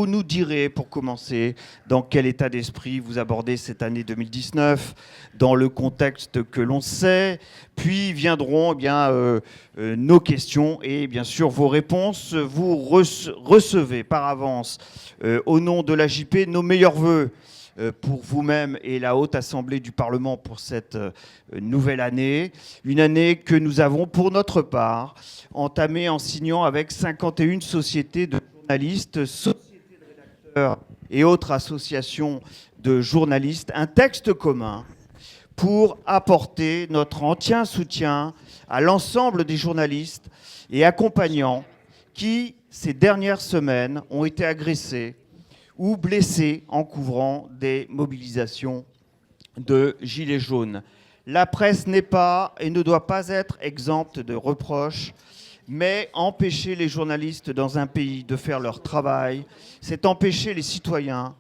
vous nous direz, pour commencer, dans quel état d'esprit vous abordez cette année 2019, dans le contexte que l'on sait, puis viendront nos questions et bien sûr vos réponses. Vous recevez par avance, au nom de l'AJP, nos meilleurs vœux pour vous-même et la Haute Assemblée du Parlement pour cette nouvelle année. Une année que nous avons, pour notre part, entamée en signant avec 51 sociétés de journalistes, sociétés de rédacteurs et autres associations de journalistes, un texte commun pour apporter notre entier soutien à l'ensemble des journalistes et accompagnants qui, ces dernières semaines, ont été agressés ou blessés en couvrant des mobilisations de gilets jaunes. La presse n'est pas et ne doit pas être exempte de reproches, mais empêcher les journalistes dans un pays de faire leur travail, c'est empêcher les citoyens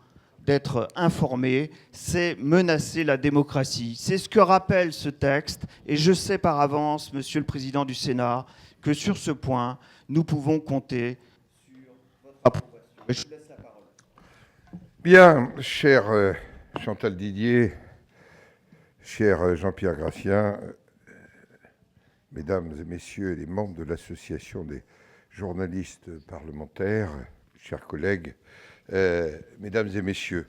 d'être informés, c'est menacer la démocratie. C'est ce que rappelle ce texte, et je sais par avance, Monsieur le Président du Sénat, que sur ce point, nous pouvons compter sur votre approbation. Je vous laisse la parole. Bien, cher Chantal Didier, cher Jean-Pierre Gracien, mesdames et messieurs les membres de l'Association des journalistes parlementaires, chers collègues, mesdames et messieurs,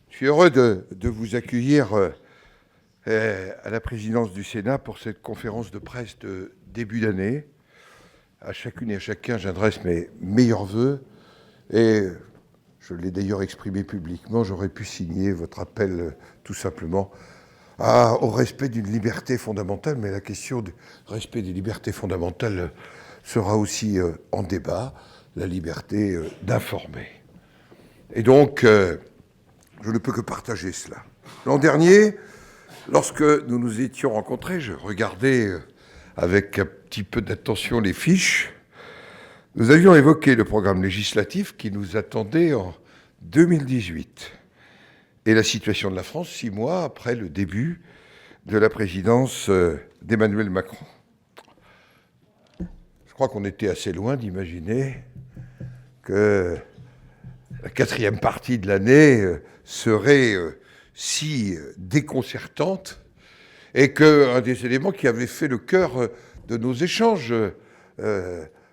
je suis heureux de vous accueillir à la présidence du Sénat pour cette conférence de presse de début d'année. À chacune et à chacun, j'adresse mes meilleurs vœux et je l'ai d'ailleurs exprimé publiquement, j'aurais pu signer votre appel tout simplement au respect d'une liberté fondamentale, mais la question du respect des libertés fondamentales sera aussi en débat, la liberté d'informer. Et donc, je ne peux que partager cela. L'an dernier, lorsque nous nous étions rencontrés, je regardais avec un petit peu d'attention les fiches. Nous avions évoqué le programme législatif qui nous attendait en 2018 et la situation de la France 6 mois après le début de la présidence d'Emmanuel Macron. Je crois qu'on était assez loin d'imaginer que la 4e partie de l'année serait si déconcertante et qu'un des éléments qui avait fait le cœur de nos échanges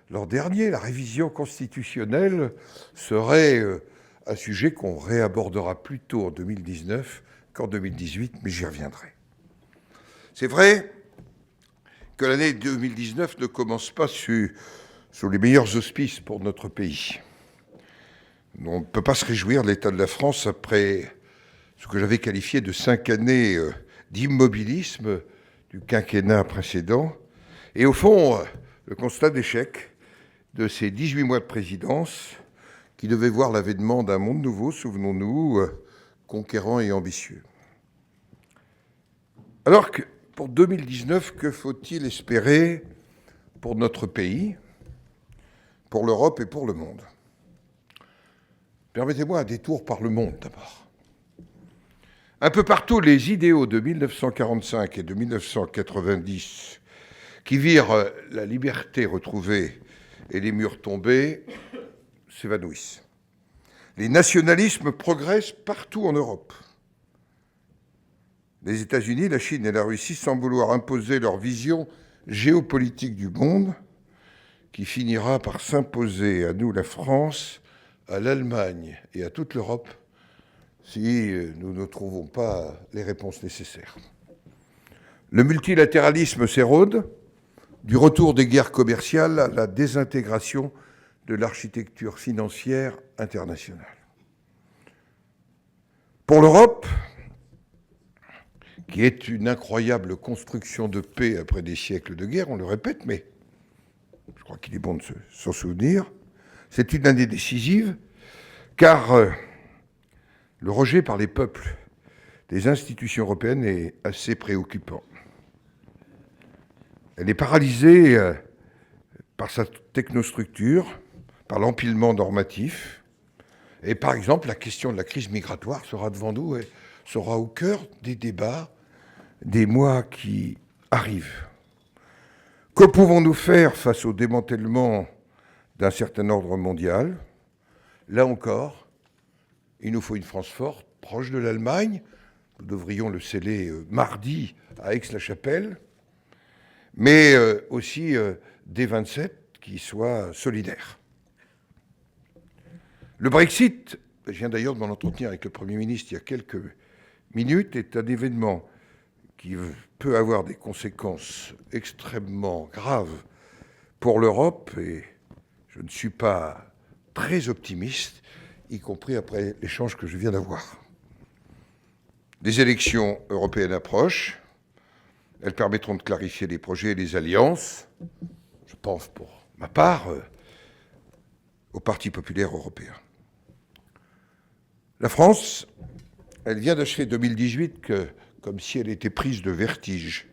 l'an dernier, la révision constitutionnelle, serait un sujet qu'on réabordera plus tôt en 2019 qu'en 2018, mais j'y reviendrai. C'est vrai que l'année 2019 ne commence pas sous les meilleurs auspices pour notre pays. On ne peut pas se réjouir de l'état de la France après ce que j'avais qualifié de 5 années d'immobilisme du quinquennat précédent, et au fond, le constat d'échec de ces 18 mois de présidence qui devaient voir l'avènement d'un monde nouveau, souvenons-nous, conquérant et ambitieux. Alors que pour 2019, que faut-il espérer pour notre pays, pour l'Europe et pour le monde ? Permettez-moi un détour par le monde d'abord. Un peu partout, les idéaux de 1945 et de 1990 qui virent la liberté retrouvée et les murs tombés s'évanouissent. Les nationalismes progressent partout en Europe. Les États-Unis, la Chine et la Russie semblent vouloir imposer leur vision géopolitique du monde qui finira par s'imposer à nous, la France, à l'Allemagne et à toute l'Europe si nous ne trouvons pas les réponses nécessaires. Le multilatéralisme s'érode, du retour des guerres commerciales à la désintégration de l'architecture financière internationale. Pour l'Europe, qui est une incroyable construction de paix après des siècles de guerre, on le répète, mais je crois qu'il est bon de s'en souvenir, c'est une année décisive, car le rejet par les peuples des institutions européennes est assez préoccupant. Elle est paralysée par sa technostructure, par l'empilement normatif, et par exemple, la question de la crise migratoire sera devant nous et sera au cœur des débats des mois qui arrivent. Que pouvons-nous faire face au démantèlement d'un certain ordre mondial, Là encore, il nous faut une France forte, proche de l'Allemagne. Nous devrions le sceller mardi à Aix-la-Chapelle, mais aussi des 27 qui soient solidaires. Le Brexit, je viens d'ailleurs de m'en entretenir avec le Premier ministre il y a quelques minutes, est un événement qui peut avoir des conséquences extrêmement graves pour l'Europe, et je ne suis pas très optimiste, y compris après l'échange que je viens d'avoir. Les élections européennes approchent. Elles permettront de clarifier les projets et les alliances. Je pense, pour ma part, au Parti populaire européen. La France, elle vient d'achever 2018 comme si elle était prise de vertige,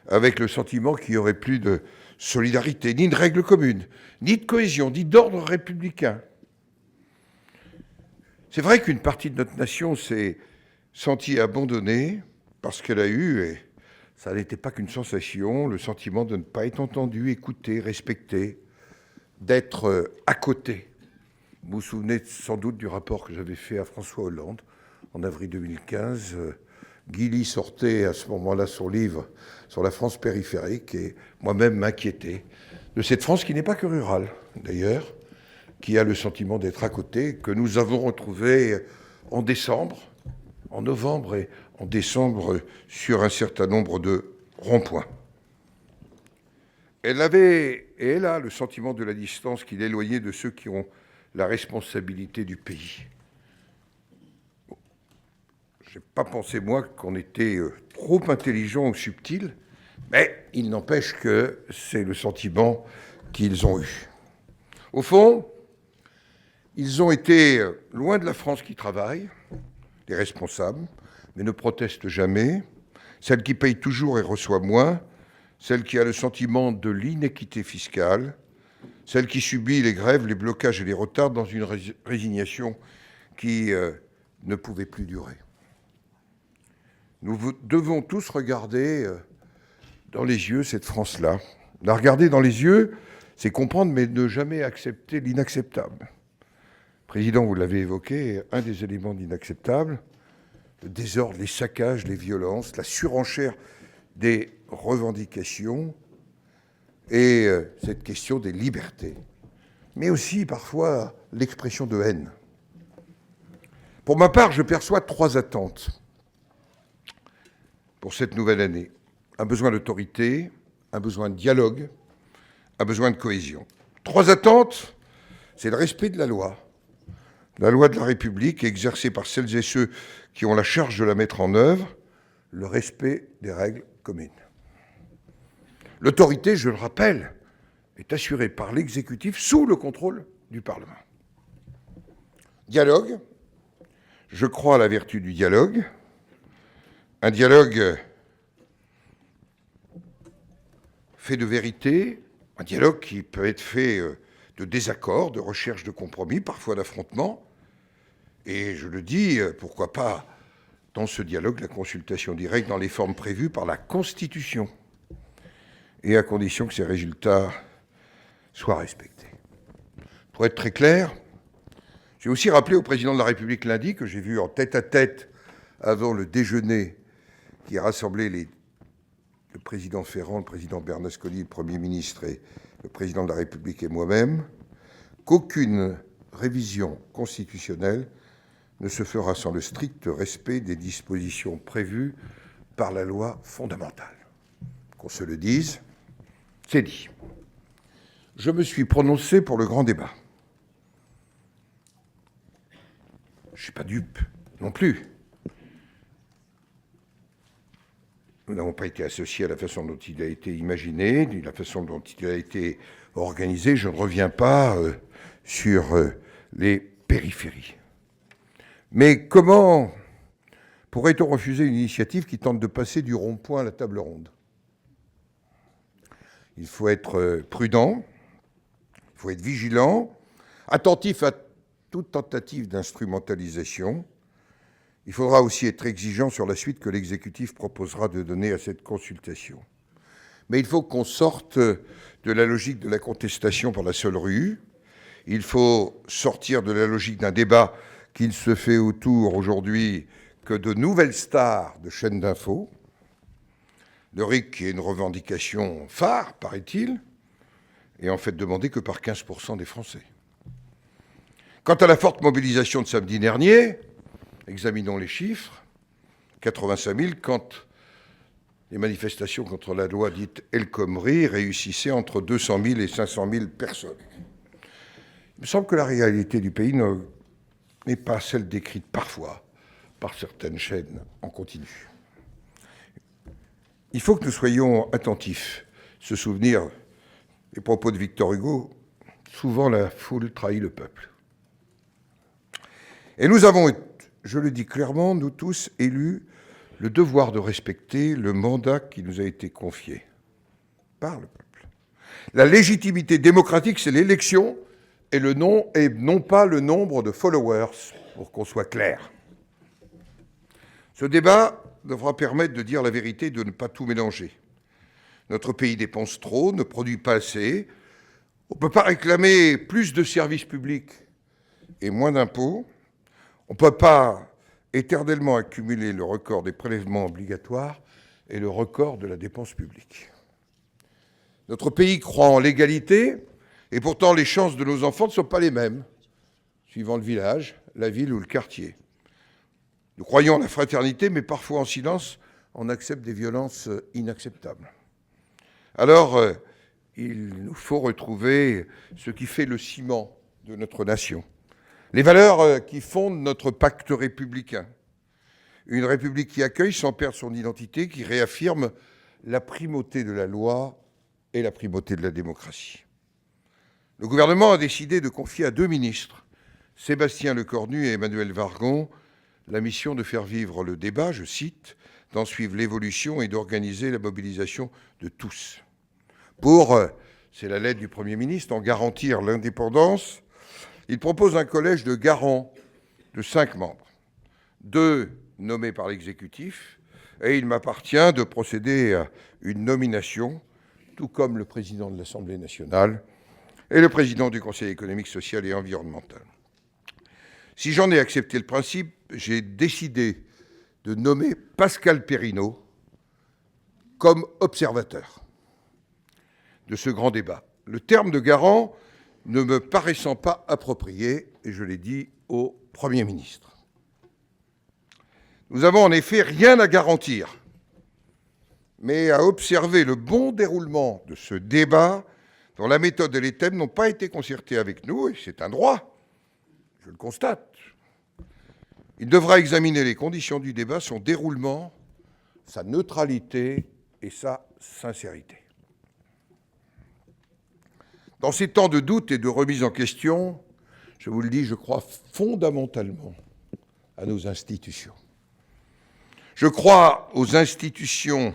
avec le sentiment qu'il n'y aurait plus de solidarité, ni de règles communes, ni de cohésion, ni d'ordre républicain. C'est vrai qu'une partie de notre nation s'est sentie abandonnée parce qu'elle a eu, et ça n'était pas qu'une sensation, le sentiment de ne pas être entendu, écouté, respecté, d'être à côté. Vous vous souvenez sans doute du rapport que j'avais fait à François Hollande en avril 2015. Guilly sortait à ce moment-là son livre sur la France périphérique et moi-même m'inquiétais de cette France qui n'est pas que rurale, d'ailleurs, qui a le sentiment d'être à côté, que nous avons retrouvé en décembre, en novembre et en décembre sur un certain nombre de ronds-points. Elle avait, et elle a, le sentiment de la distance qui l'éloignait de ceux qui ont la responsabilité du pays. Je n'ai pas pensé, moi, qu'on était trop intelligent ou subtil, mais il n'empêche que c'est le sentiment qu'ils ont eu. Au fond, ils ont été loin de la France qui travaille, les responsables, mais ne protestent jamais, celle qui paye toujours et reçoit moins, celle qui a le sentiment de l'inéquité fiscale, celle qui subit les grèves, les blocages et les retards dans une résignation qui ne pouvait plus durer. Nous devons tous regarder dans les yeux cette France-là. La regarder dans les yeux, c'est comprendre, mais ne jamais accepter l'inacceptable. Président, vous l'avez évoqué, un des éléments d'inacceptable, le désordre, les saccages, les violences, la surenchère des revendications et cette question des libertés, mais aussi parfois l'expression de haine. Pour ma part, je perçois 3 attentes pour cette nouvelle année. Un besoin d'autorité, un besoin de dialogue, un besoin de cohésion. 3 attentes, c'est le respect de la loi de la République exercée par celles et ceux qui ont la charge de la mettre en œuvre, le respect des règles communes. L'autorité, je le rappelle, est assurée par l'exécutif sous le contrôle du Parlement. Dialogue, je crois à la vertu du dialogue, un dialogue fait de vérité, un dialogue qui peut être fait de désaccords, de recherche de compromis, parfois d'affrontements. Et je le dis, pourquoi pas, dans ce dialogue, la consultation directe dans les formes prévues par la Constitution, et à condition que ces résultats soient respectés. Pour être très clair, j'ai aussi rappelé au président de la République lundi, que j'ai vu en tête-à-tête avant le déjeuner qui a rassemblé le président Ferrand, le président Bernasconi, le Premier ministre et le président de la République et moi-même, qu'aucune révision constitutionnelle ne se fera sans le strict respect des dispositions prévues par la loi fondamentale. Qu'on se le dise, c'est dit. Je me suis prononcé pour le grand débat. Je ne suis pas dupe non plus. Nous n'avons pas été associés à la façon dont il a été imaginé, ni la façon dont il a été organisé. Je ne reviens pas sur les périphéries. Mais comment pourrait-on refuser une initiative qui tente de passer du rond-point à la table ronde ? Il faut être prudent, il faut être vigilant, attentif à toute tentative d'instrumentalisation. Il faudra aussi être exigeant sur la suite que l'exécutif proposera de donner à cette consultation. Mais il faut qu'on sorte de la logique de la contestation par la seule rue. Il faut sortir de la logique d'un débat qui ne se fait autour aujourd'hui que de nouvelles stars de chaînes d'infos. Le RIC, qui est une revendication phare, paraît-il, est en fait demandé que par 15% des Français. Quant à la forte mobilisation de samedi dernier, examinons les chiffres, 85 000, quand les manifestations contre la loi dite El Khomri réussissaient entre 200 000 et 500 000 personnes. Il me semble que la réalité du pays n'est pas celle décrite parfois par certaines chaînes en continu. Il faut que nous soyons attentifs, se souvenir des propos de Victor Hugo, souvent la foule trahit le peuple. Et nous avons, je le dis clairement, nous tous élus, le devoir de respecter le mandat qui nous a été confié par le peuple. La légitimité démocratique, c'est l'élection et non pas le nombre de followers, pour qu'on soit clair. Ce débat devra permettre de dire la vérité et de ne pas tout mélanger. Notre pays dépense trop, ne produit pas assez. On ne peut pas réclamer plus de services publics et moins d'impôts. On ne peut pas éternellement accumuler le record des prélèvements obligatoires et le record de la dépense publique. Notre pays croit en l'égalité, et pourtant les chances de nos enfants ne sont pas les mêmes, suivant le village, la ville ou le quartier. Nous croyons en la fraternité, mais parfois en silence, on accepte des violences inacceptables. Alors, il nous faut retrouver ce qui fait le ciment de notre nation, les valeurs qui fondent notre pacte républicain. Une république qui accueille sans perdre son identité, qui réaffirme la primauté de la loi et la primauté de la démocratie. Le gouvernement a décidé de confier à 2 ministres, Sébastien Lecornu et Emmanuelle Wargon, la mission de faire vivre le débat, je cite, d'en suivre l'évolution et d'organiser la mobilisation de tous. Pour, c'est la lettre du Premier ministre, en garantir l'indépendance, il propose un collège de garants de 5 membres, 2 nommés par l'exécutif, et il m'appartient de procéder à une nomination, tout comme le président de l'Assemblée nationale et le président du Conseil économique, social et environnemental. Si j'en ai accepté le principe, j'ai décidé de nommer Pascal Perrineau comme observateur de ce grand débat. Le terme de garant ne me paraissant pas approprié, et je l'ai dit au Premier ministre. Nous avons en effet rien à garantir, mais à observer le bon déroulement de ce débat dont la méthode et les thèmes n'ont pas été concertés avec nous, et c'est un droit, je le constate. Il devra examiner les conditions du débat, son déroulement, sa neutralité et sa sincérité. Dans ces temps de doute et de remise en question, je vous le dis, je crois fondamentalement à nos institutions. Je crois aux institutions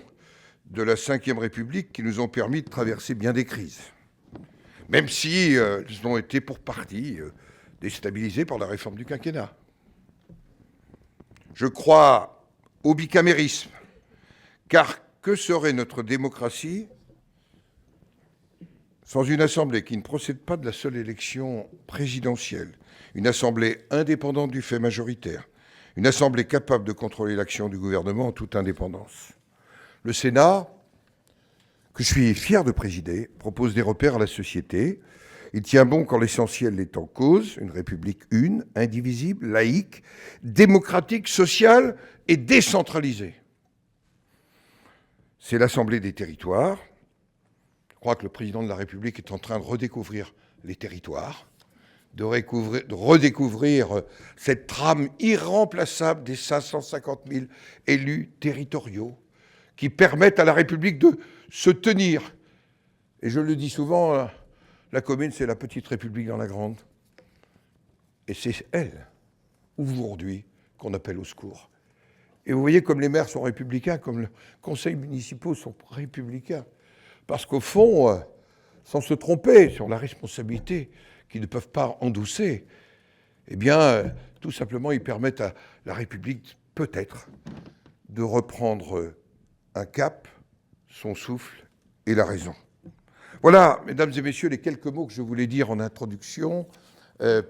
de la Ve République qui nous ont permis de traverser bien des crises, même si elles ont été pour partie déstabilisées par la réforme du quinquennat. Je crois au bicamérisme, car que serait notre démocratie sans une assemblée qui ne procède pas de la seule élection présidentielle, une assemblée indépendante du fait majoritaire, une assemblée capable de contrôler l'action du gouvernement en toute indépendance. Le Sénat, que je suis fier de présider, propose des repères à la société. Il tient bon quand l'essentiel est en cause, une république une, indivisible, laïque, démocratique, sociale et décentralisée. C'est l'Assemblée des territoires. Je crois que le président de la République est en train de redécouvrir les territoires, de redécouvrir cette trame irremplaçable des 550 000 élus territoriaux qui permettent à la République de se tenir. Et je le dis souvent, la commune, c'est la petite République dans la grande. Et c'est elle, aujourd'hui, qu'on appelle au secours. Et vous voyez comme les maires sont républicains, comme les conseils municipaux sont républicains. Parce qu'au fond, sans se tromper sur la responsabilité qu'ils ne peuvent pas endosser, eh bien, tout simplement, ils permettent à la République, peut-être, de reprendre un cap, son souffle et la raison. Voilà, mesdames et messieurs, les quelques mots que je voulais dire en introduction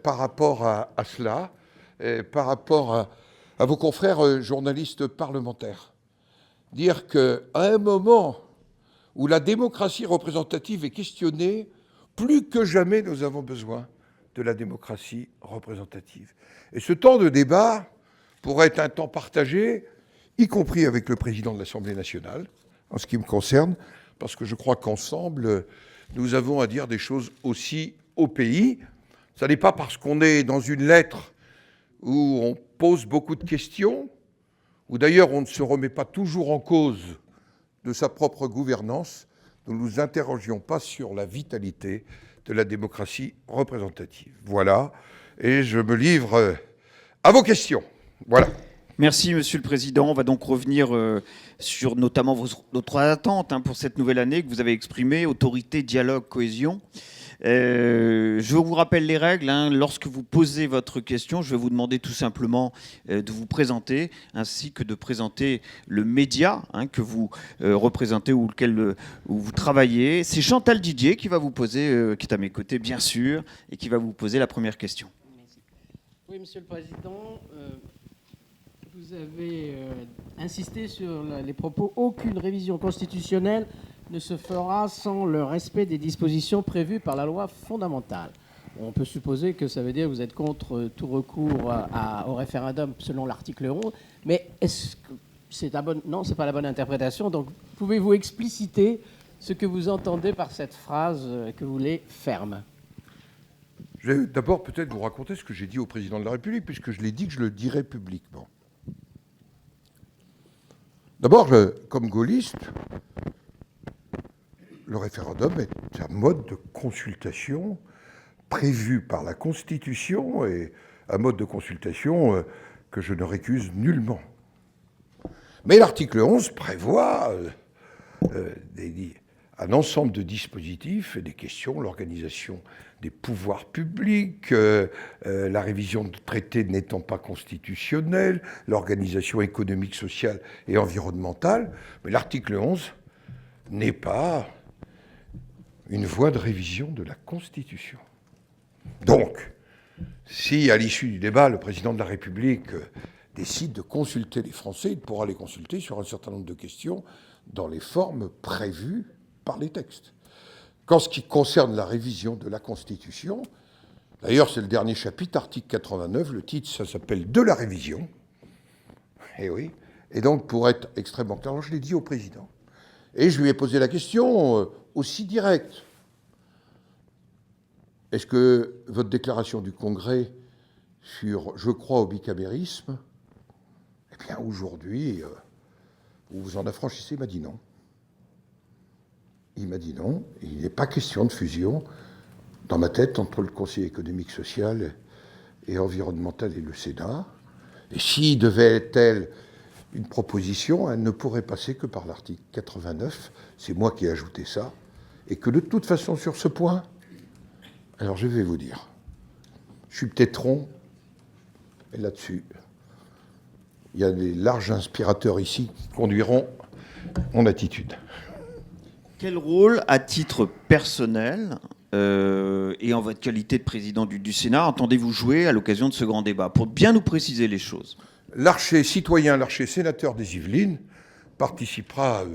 par rapport à cela, par rapport à vos confrères journalistes parlementaires. Dire qu'à un moment où la démocratie représentative est questionnée, plus que jamais nous avons besoin de la démocratie représentative. Et ce temps de débat pourrait être un temps partagé, y compris avec le président de l'Assemblée nationale, en ce qui me concerne, parce que je crois qu'ensemble, nous avons à dire des choses aussi au pays. Ça n'est pas parce qu'on est dans une lettre où on pose beaucoup de questions, où d'ailleurs on ne se remet pas toujours en cause de sa propre gouvernance, nous ne nous interrogions pas sur la vitalité de la démocratie représentative. Voilà, et je me livre à vos questions. Voilà. Merci, Monsieur le Président. On va donc revenir sur notamment vos trois attentes pour cette nouvelle année que vous avez exprimées, autorité, dialogue, cohésion. Je vous rappelle les règles. Lorsque vous posez votre question, je vais vous demander tout simplement de vous présenter, ainsi que de présenter le média que vous représentez ou où vous travaillez. C'est Chantal Didier qui va vous poser, qui est à mes côtés bien sûr, et qui va vous poser la première question. Merci. Oui, Monsieur le Président, vous avez insisté sur les propos « Aucune révision constitutionnelle ne se fera sans le respect des dispositions prévues par la loi fondamentale ». On peut supposer que ça veut dire que vous êtes contre tout recours au référendum selon l'article 11, mais est-ce que c'est la bonne... Non, ce n'est pas la bonne interprétation. Donc, pouvez-vous expliciter ce que vous entendez par cette phrase que vous voulez ferme ? Je vais d'abord peut-être vous raconter ce que j'ai dit au président de la République, puisque je l'ai dit que je le dirai publiquement. D'abord, comme gaulliste, le référendum est un mode de consultation prévu par la Constitution et un mode de consultation que je ne récuse nullement. Mais l'article 11 prévoit un ensemble de dispositifs et des questions, l'organisation des pouvoirs publics, la révision de traités n'étant pas constitutionnelle, l'organisation économique, sociale et environnementale. Mais l'article 11 n'est pas une voie de révision de la Constitution. Donc, si à l'issue du débat, le président de la République décide de consulter les Français, il pourra les consulter sur un certain nombre de questions dans les formes prévues par les textes. Qu'en ce qui concerne la révision de la Constitution, d'ailleurs c'est le dernier chapitre, article 89, le titre ça s'appelle « De la révision ». Et oui, et donc pour être extrêmement clair, alors je l'ai dit au président, et je lui ai posé la question aussi directe. Est-ce que votre déclaration du Congrès sur « je crois au bicamérisme », eh bien aujourd'hui, vous vous en affranchissez, il m'a dit non. Il m'a dit non, il n'est pas question de fusion dans ma tête entre le Conseil économique, social et environnemental et le Sénat. Et s'il devait être telle une proposition, elle ne pourrait passer que par l'article 89, c'est moi qui ai ajouté ça, et que de toute façon sur ce point, alors je vais vous dire, je suis peut-être rond, et là-dessus, il y a des larges inspirateurs ici qui conduiront mon attitude. Quel rôle, à titre personnel et en votre qualité de président du Sénat, entendez-vous jouer à l'occasion de ce grand débat, pour bien nous préciser les choses ? L'archer citoyen, l'archer sénateur des Yvelines participera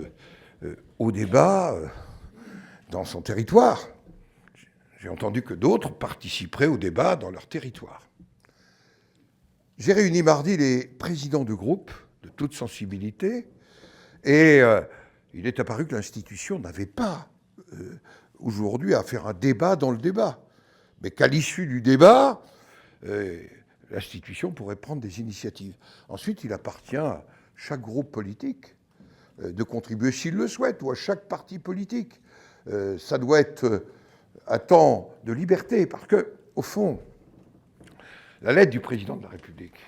au débat dans son territoire. J'ai entendu que d'autres participeraient au débat dans leur territoire. J'ai réuni mardi les présidents de groupe de toute sensibilité et il est apparu que l'institution n'avait pas aujourd'hui à faire un débat dans le débat, mais qu'à l'issue du débat, l'institution pourrait prendre des initiatives. Ensuite, il appartient à chaque groupe politique de contribuer s'il le souhaite, ou à chaque parti politique. Ça doit être un temps de liberté, parce que, au fond, la lettre du président de la République,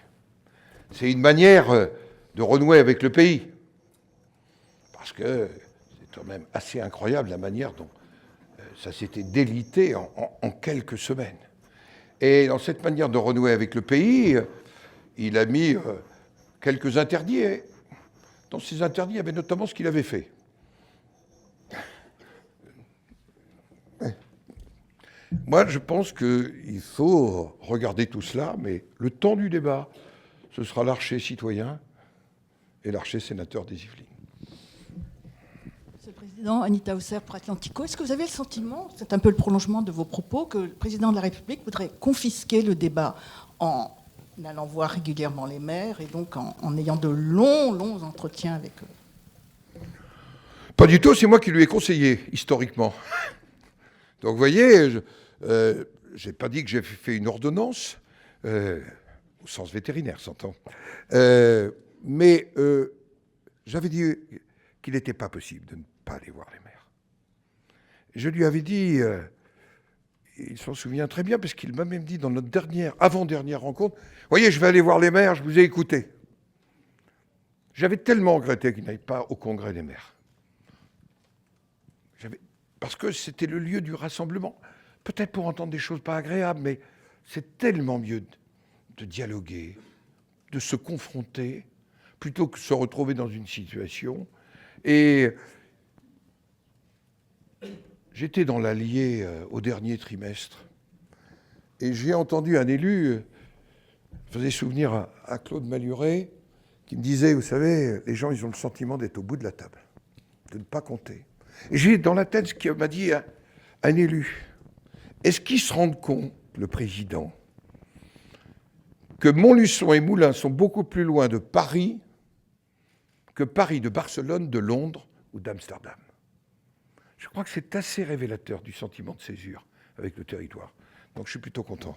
c'est une manière de renouer avec le pays. Parce que c'est quand même assez incroyable la manière dont ça s'était délité en quelques semaines. Et dans cette manière de renouer avec le pays, il a mis quelques interdits. Et dans ces interdits, il y avait notamment ce qu'il avait fait. Moi, je pense qu'il faut regarder tout cela, mais le temps du débat, ce sera l'archer citoyen et l'archer sénateur des Yvelines. Monsieur le Président, Anita Hausser pour Atlantico. Est-ce que vous avez le sentiment, c'est un peu le prolongement de vos propos, que le Président de la République voudrait confisquer le débat en allant voir régulièrement les maires et donc en ayant de longs entretiens avec eux? Pas du tout, c'est moi qui lui ai conseillé, historiquement. Donc, vous voyez, je n'ai pas dit que j'ai fait une ordonnance, au sens vétérinaire, s'entend. Mais j'avais dit qu'il n'était pas possible de ne pas aller voir les maires. Je lui avais dit, il s'en souvient très bien, parce qu'il m'a même dit dans notre avant-dernière rencontre, « Voyez, je vais aller voir les maires, je vous ai écouté. » J'avais tellement regretté qu'il n'aille pas au congrès des maires. Parce que c'était le lieu du rassemblement. Peut-être pour entendre des choses pas agréables, mais c'est tellement mieux de dialoguer, de se confronter, plutôt que de se retrouver dans une situation. Et j'étais dans l'Allier au dernier trimestre, et j'ai entendu un élu, faisait souvenir à Claude Maluret, qui me disait, vous savez, les gens, ils ont le sentiment d'être au bout de la table, de ne pas compter. Et j'ai dans la tête ce qu'il m'a dit un élu. Est-ce qu'il se rend compte, le président, que Montluçon et Moulins sont beaucoup plus loin de Paris que Paris, de Barcelone, de Londres ou d'Amsterdam? Je crois que c'est assez révélateur du sentiment de césure avec le territoire. Donc je suis plutôt content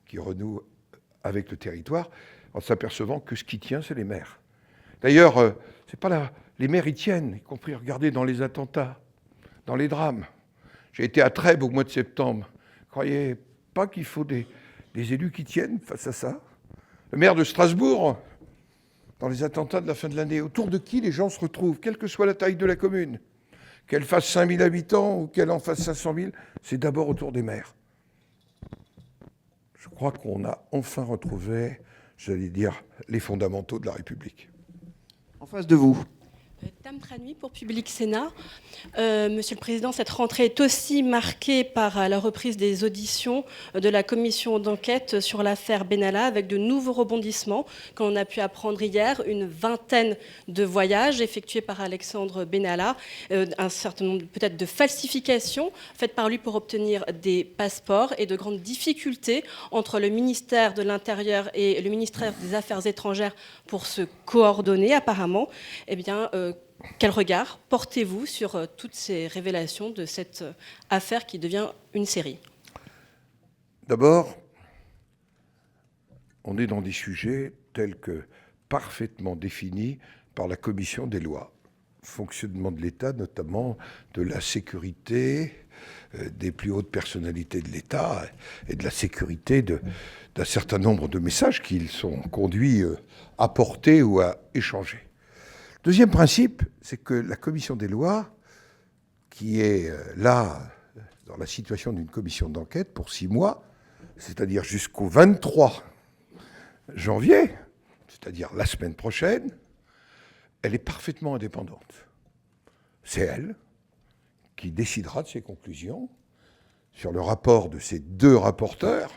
qu'il renoue avec le territoire en s'apercevant que ce qui tient, c'est les maires. D'ailleurs, c'est pas là. Les maires y tiennent, y compris, regardez, dans les attentats, dans les drames. J'ai été à Trèbes au mois de septembre. Croyez pas qu'il faut des élus qui tiennent face à ça. Le maire de Strasbourg, dans les attentats de la fin de l'année, autour de qui les gens se retrouvent, quelle que soit la taille de la commune, qu'elle fasse 5000 habitants ou qu'elle en fasse 500 000, c'est d'abord autour des maires. Je crois qu'on a enfin retrouvé, j'allais dire, les fondamentaux de la République. En face de vous. Tam Tranui pour Public Sénat. Monsieur le Président, cette rentrée est aussi marquée par la reprise des auditions de la commission d'enquête sur l'affaire Benalla, avec de nouveaux rebondissements. Comme on a pu apprendre hier, une vingtaine de voyages effectués par Alexandre Benalla, un certain nombre peut-être de falsifications faites par lui pour obtenir des passeports, et de grandes difficultés entre le ministère de l'Intérieur et le ministère des Affaires étrangères pour se coordonner apparemment. Eh bien, quel regard portez-vous sur toutes ces révélations de cette affaire qui devient une série? D'abord, on est dans des sujets tels que parfaitement définis par la commission des lois. Fonctionnement de l'État, notamment de la sécurité des plus hautes personnalités de l'État et de la sécurité d'un certain nombre de messages qu'ils sont conduits à porter ou à échanger. Deuxième principe, c'est que la commission des lois, qui est là, dans la situation d'une commission d'enquête pour 6 mois, c'est-à-dire jusqu'au 23 janvier, c'est-à-dire la semaine prochaine, elle est parfaitement indépendante. C'est elle qui décidera de ses conclusions sur le rapport de ces 2 rapporteurs.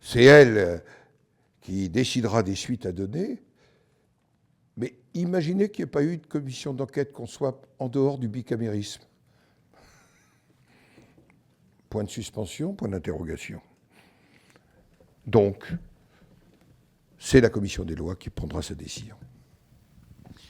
C'est elle qui décidera des suites à donner. Mais imaginez qu'il n'y ait pas eu de commission d'enquête, qu'on soit en dehors du bicamérisme. Point de suspension, point d'interrogation. Donc, c'est la commission des lois qui prendra sa décision.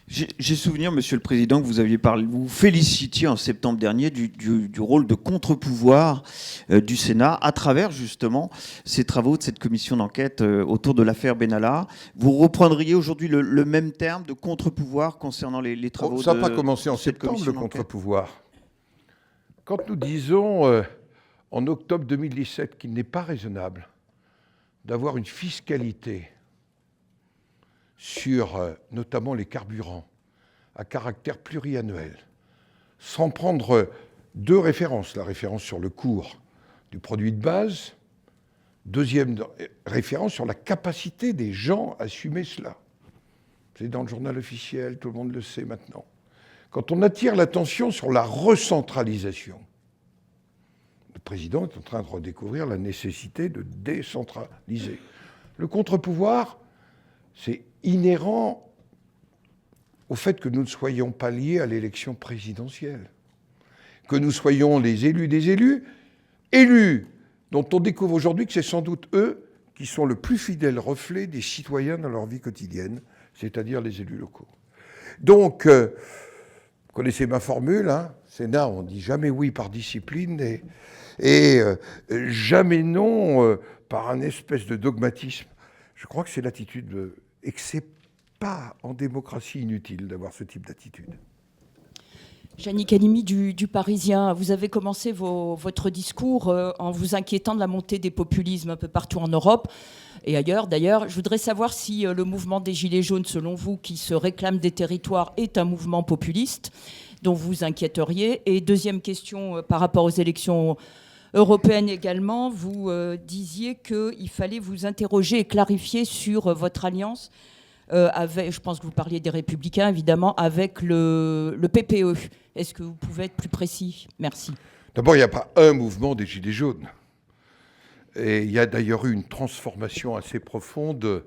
J'ai souvenir, Monsieur le Président, que vous aviez parlé, vous félicitiez en septembre dernier du rôle de contre-pouvoir du Sénat à travers justement ces travaux de cette commission d'enquête autour de l'affaire Benalla. Vous reprendriez aujourd'hui le même terme de contre-pouvoir concernant les travaux de cette commission d'enquête? Ça n'a pas commencé en septembre, le contre-pouvoir. Quand nous disons en octobre 2017 qu'il n'est pas raisonnable d'avoir une fiscalité sur notamment les carburants à caractère pluriannuel, sans prendre 2 références. La référence sur le cours du produit de base, deuxième référence sur la capacité des gens à assumer cela. C'est dans le journal officiel, tout le monde le sait maintenant. Quand on attire l'attention sur la recentralisation, président est en train de redécouvrir la nécessité de décentraliser. Le contre-pouvoir, c'est inhérent au fait que nous ne soyons pas liés à l'élection présidentielle, que nous soyons les élus des élus, élus dont on découvre aujourd'hui que c'est sans doute eux qui sont le plus fidèle reflet des citoyens dans leur vie quotidienne, c'est-à-dire les élus locaux. Donc, vous connaissez ma formule, hein, Sénat, on dit jamais oui par discipline et jamais non par un espèce de dogmatisme. Je crois que c'est l'attitude, et que c'est pas en démocratie inutile d'avoir ce type d'attitude. Yannick Halimi du Parisien, vous avez commencé votre discours en vous inquiétant de la montée des populismes un peu partout en Europe et ailleurs. D'ailleurs, je voudrais savoir si le mouvement des Gilets jaunes, selon vous, qui se réclame des territoires, est un mouvement populiste dont vous vous inquiéteriez. Et deuxième question, par rapport aux élections européennes également, vous disiez qu'il fallait vous interroger et clarifier sur votre alliance avec, je pense que vous parliez des Républicains, évidemment, avec le PPE. Est-ce que vous pouvez être plus précis? Merci. D'abord, il n'y a pas un mouvement des Gilets jaunes. Et il y a d'ailleurs eu une transformation assez profonde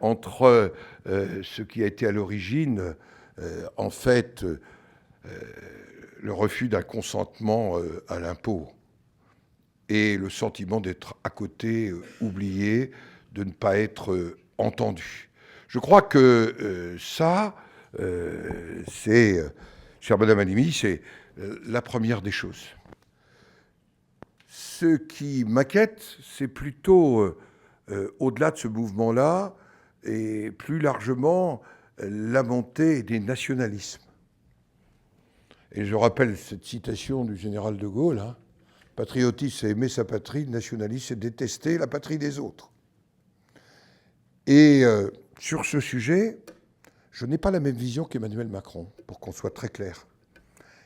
entre ce qui a été à l'origine, en fait, le refus d'un consentement à l'impôt et le sentiment d'être à côté, oublié, de ne pas être entendu. Je crois que ça, c'est, chère Madame Halimi, c'est la première des choses. Ce qui m'inquiète, c'est plutôt, au-delà de ce mouvement-là, et plus largement, la montée des nationalismes. Et je rappelle cette citation du général de Gaulle, hein, « Patriotisme, c'est aimer sa patrie, nationalisme, c'est détester la patrie des autres ». Et sur ce sujet, je n'ai pas la même vision qu'Emmanuel Macron, pour qu'on soit très clair.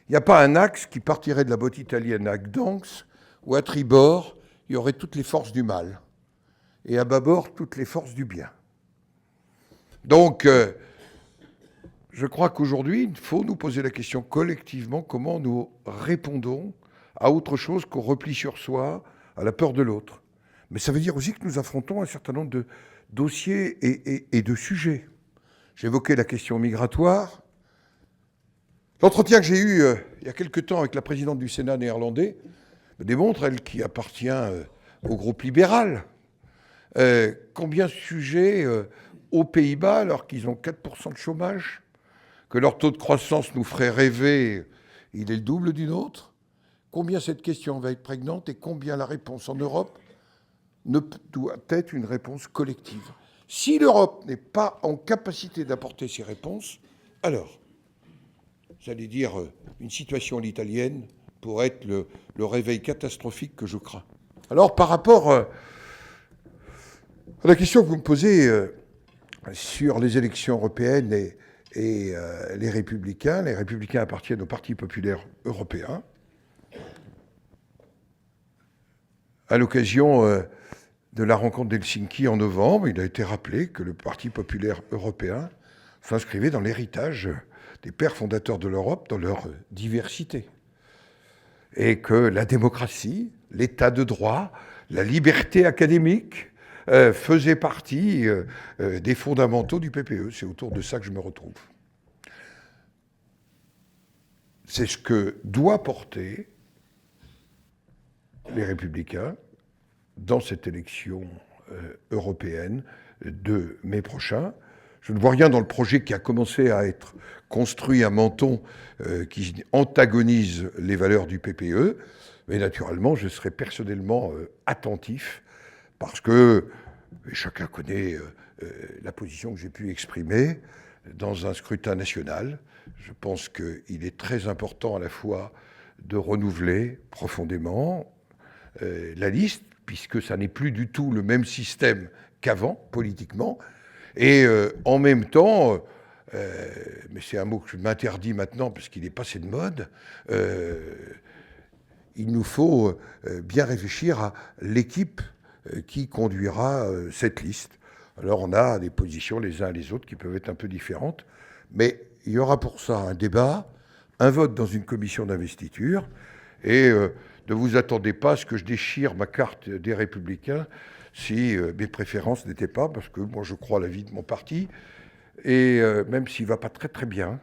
Il n'y a pas un axe qui partirait de la botte italienne à Gdansk, où à tribord, il y aurait toutes les forces du mal, et à bâbord, toutes les forces du bien. Donc, je crois qu'aujourd'hui, il faut nous poser la question collectivement, comment nous répondons à autre chose qu'au repli sur soi, à la peur de l'autre. Mais ça veut dire aussi que nous affrontons un certain nombre de dossiers et de sujets. J'évoquais la question migratoire. L'entretien que j'ai eu il y a quelque temps avec la présidente du Sénat néerlandais me démontre, elle qui appartient au groupe libéral, combien de sujets aux Pays-Bas, alors qu'ils ont 4% de chômage, que leur taux de croissance nous ferait rêver, il est le double du nôtre, combien cette question va être prégnante et combien la réponse en Europe ne doit être une réponse collective. Si l'Europe n'est pas en capacité d'apporter ces réponses, alors, j'allais dire, une situation à l'italienne pourrait être le réveil catastrophique que je crains. Alors, par rapport à la question que vous me posez sur les élections européennes et les Républicains appartiennent au Parti populaire européen. À l'occasion de la rencontre d'Helsinki en novembre, il a été rappelé que le Parti populaire européen s'inscrivait dans l'héritage des pères fondateurs de l'Europe, dans leur diversité. Et que la démocratie, l'état de droit, la liberté académique faisaient partie des fondamentaux du PPE. C'est autour de ça que je me retrouve. C'est ce que doit porter les Républicains dans cette élection européenne de mai prochain. Je ne vois rien dans le projet qui a commencé à être construit à Menton qui antagonise les valeurs du PPE, mais naturellement, je serai personnellement attentif parce que chacun connaît la position que j'ai pu exprimer dans un scrutin national. Je pense qu'il est très important à la fois de renouveler profondément la liste, puisque ça n'est plus du tout le même système qu'avant, politiquement, et en même temps, mais c'est un mot que je m'interdis maintenant parce qu'il est passé de mode, il nous faut bien réfléchir à l'équipe qui conduira cette liste. Alors on a des positions les uns et les autres qui peuvent être un peu différentes, mais il y aura pour ça un débat, un vote dans une commission d'investiture, Et ne vous attendez pas à ce que je déchire ma carte des Républicains si mes préférences n'étaient pas, parce que moi je crois à la vie de mon parti, et même s'il ne va pas très très bien,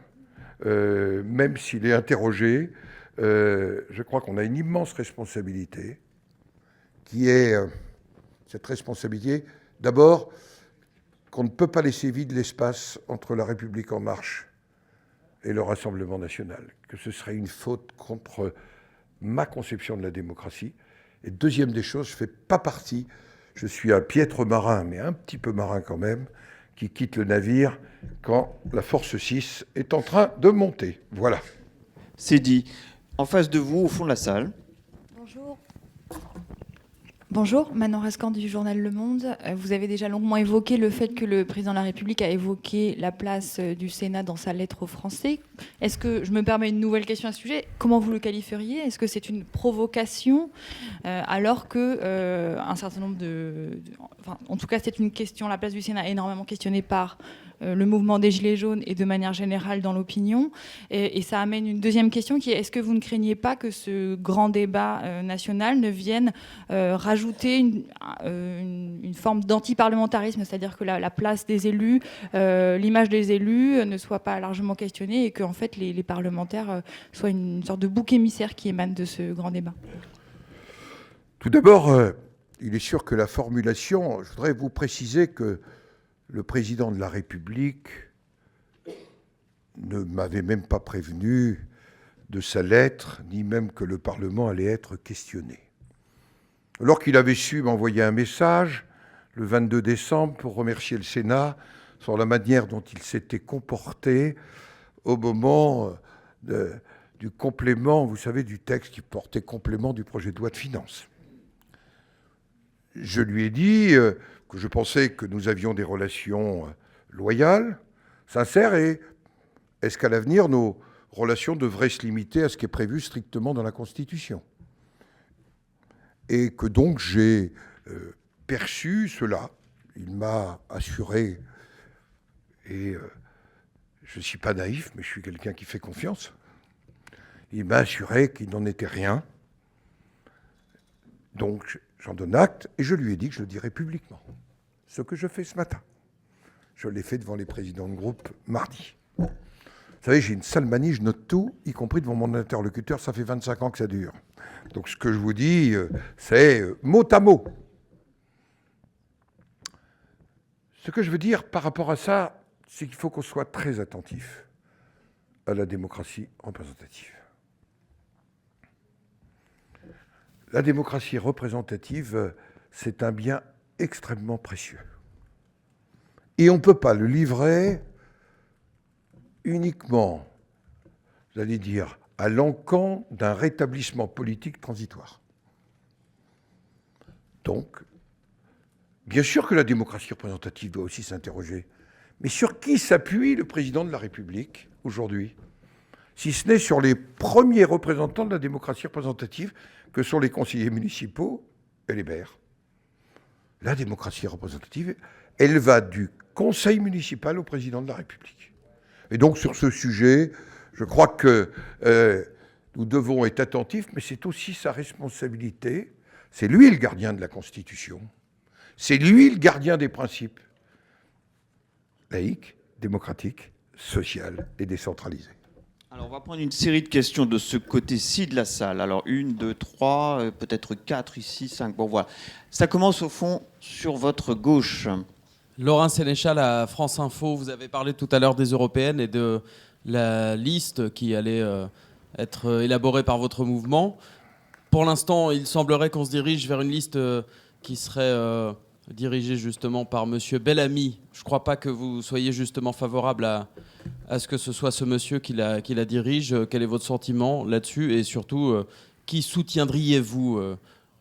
même s'il est interrogé, je crois qu'on a une immense responsabilité, qui est cette responsabilité, d'abord, qu'on ne peut pas laisser vide l'espace entre La République En Marche et le Rassemblement National, que ce serait une faute contre ma conception de la démocratie. Et deuxième des choses, je ne fais pas partie, je suis un piètre marin, mais un petit peu marin quand même, qui quitte le navire quand la Force 6 est en train de monter. Voilà. C'est dit. En face de vous, au fond de la salle. Bonjour. Bonjour, Manon Rascan du journal Le Monde. Vous avez déjà longuement évoqué le fait que le président de la République a évoqué la place du Sénat dans sa lettre aux Français. Est-ce que, je me permets une nouvelle question à ce sujet, comment vous le qualifieriez? Est-ce que c'est une provocation alors que un certain nombre enfin, en tout cas, c'est une question, la place du Sénat est énormément questionnée par le mouvement des Gilets jaunes et de manière générale dans l'opinion. Et ça amène une deuxième question qui est, est-ce que vous ne craignez pas que ce grand débat national ne vienne rajouter une forme d'antiparlementarisme, c'est-à-dire que la place des élus, l'image des élus ne soit pas largement questionnée et que en fait, les parlementaires soient une sorte de bouc émissaire qui émane de ce grand débat? Tout d'abord, il est sûr que la formulation, je voudrais vous préciser que le président de la République ne m'avait même pas prévenu de sa lettre, ni même que le Parlement allait être questionné. Alors qu'il avait su m'envoyer un message le 22 décembre pour remercier le Sénat sur la manière dont il s'était comporté au moment du complément, vous savez, du texte qui portait complément du projet de loi de finances. Je lui ai dit que je pensais que nous avions des relations loyales, sincères, et est-ce qu'à l'avenir, nos relations devraient se limiter à ce qui est prévu strictement dans la Constitution? Et que donc j'ai perçu cela. Il m'a assuré, et je ne suis pas naïf, mais je suis quelqu'un qui fait confiance, il m'a assuré qu'il n'en était rien. Donc j'en donne acte, et je lui ai dit que je le dirais publiquement. Ce que je fais ce matin. Je l'ai fait devant les présidents de groupe mardi. Vous savez, j'ai une sale manie, je note tout, y compris devant mon interlocuteur, ça fait 25 ans que ça dure. Donc ce que je vous dis, c'est mot à mot. Ce que je veux dire par rapport à ça, c'est qu'il faut qu'on soit très attentif à la démocratie représentative. La démocratie représentative, c'est un bien extrêmement précieux. Et on ne peut pas le livrer uniquement, j'allais dire, à l'encan d'un rétablissement politique transitoire. Donc, bien sûr que la démocratie représentative doit aussi s'interroger, mais sur qui s'appuie le président de la République aujourd'hui, si ce n'est sur les premiers représentants de la démocratie représentative, que sont les conseillers municipaux et les maires. La démocratie représentative, elle va du conseil municipal au président de la République. Et donc sur ce sujet, je crois que nous devons être attentifs, mais c'est aussi sa responsabilité. C'est lui le gardien de la Constitution. C'est lui le gardien des principes laïques, démocratiques, sociaux et décentralisés. Alors, on va prendre une série de questions de ce côté-ci de la salle. Alors, 1, 2, 3, peut-être 4 ici, 5. Bon, voilà. Ça commence au fond sur votre gauche. Laurent Sénéchal à France Info. Vous avez parlé tout à l'heure des européennes et de la liste qui allait être élaborée par votre mouvement. Pour l'instant, il semblerait qu'on se dirige vers une liste qui serait dirigée justement par monsieur Bellamy. Je ne crois pas que vous soyez justement favorable à ce que ce soit ce monsieur qui la dirige. Quel est votre sentiment là-dessus? Et surtout, qui soutiendriez-vous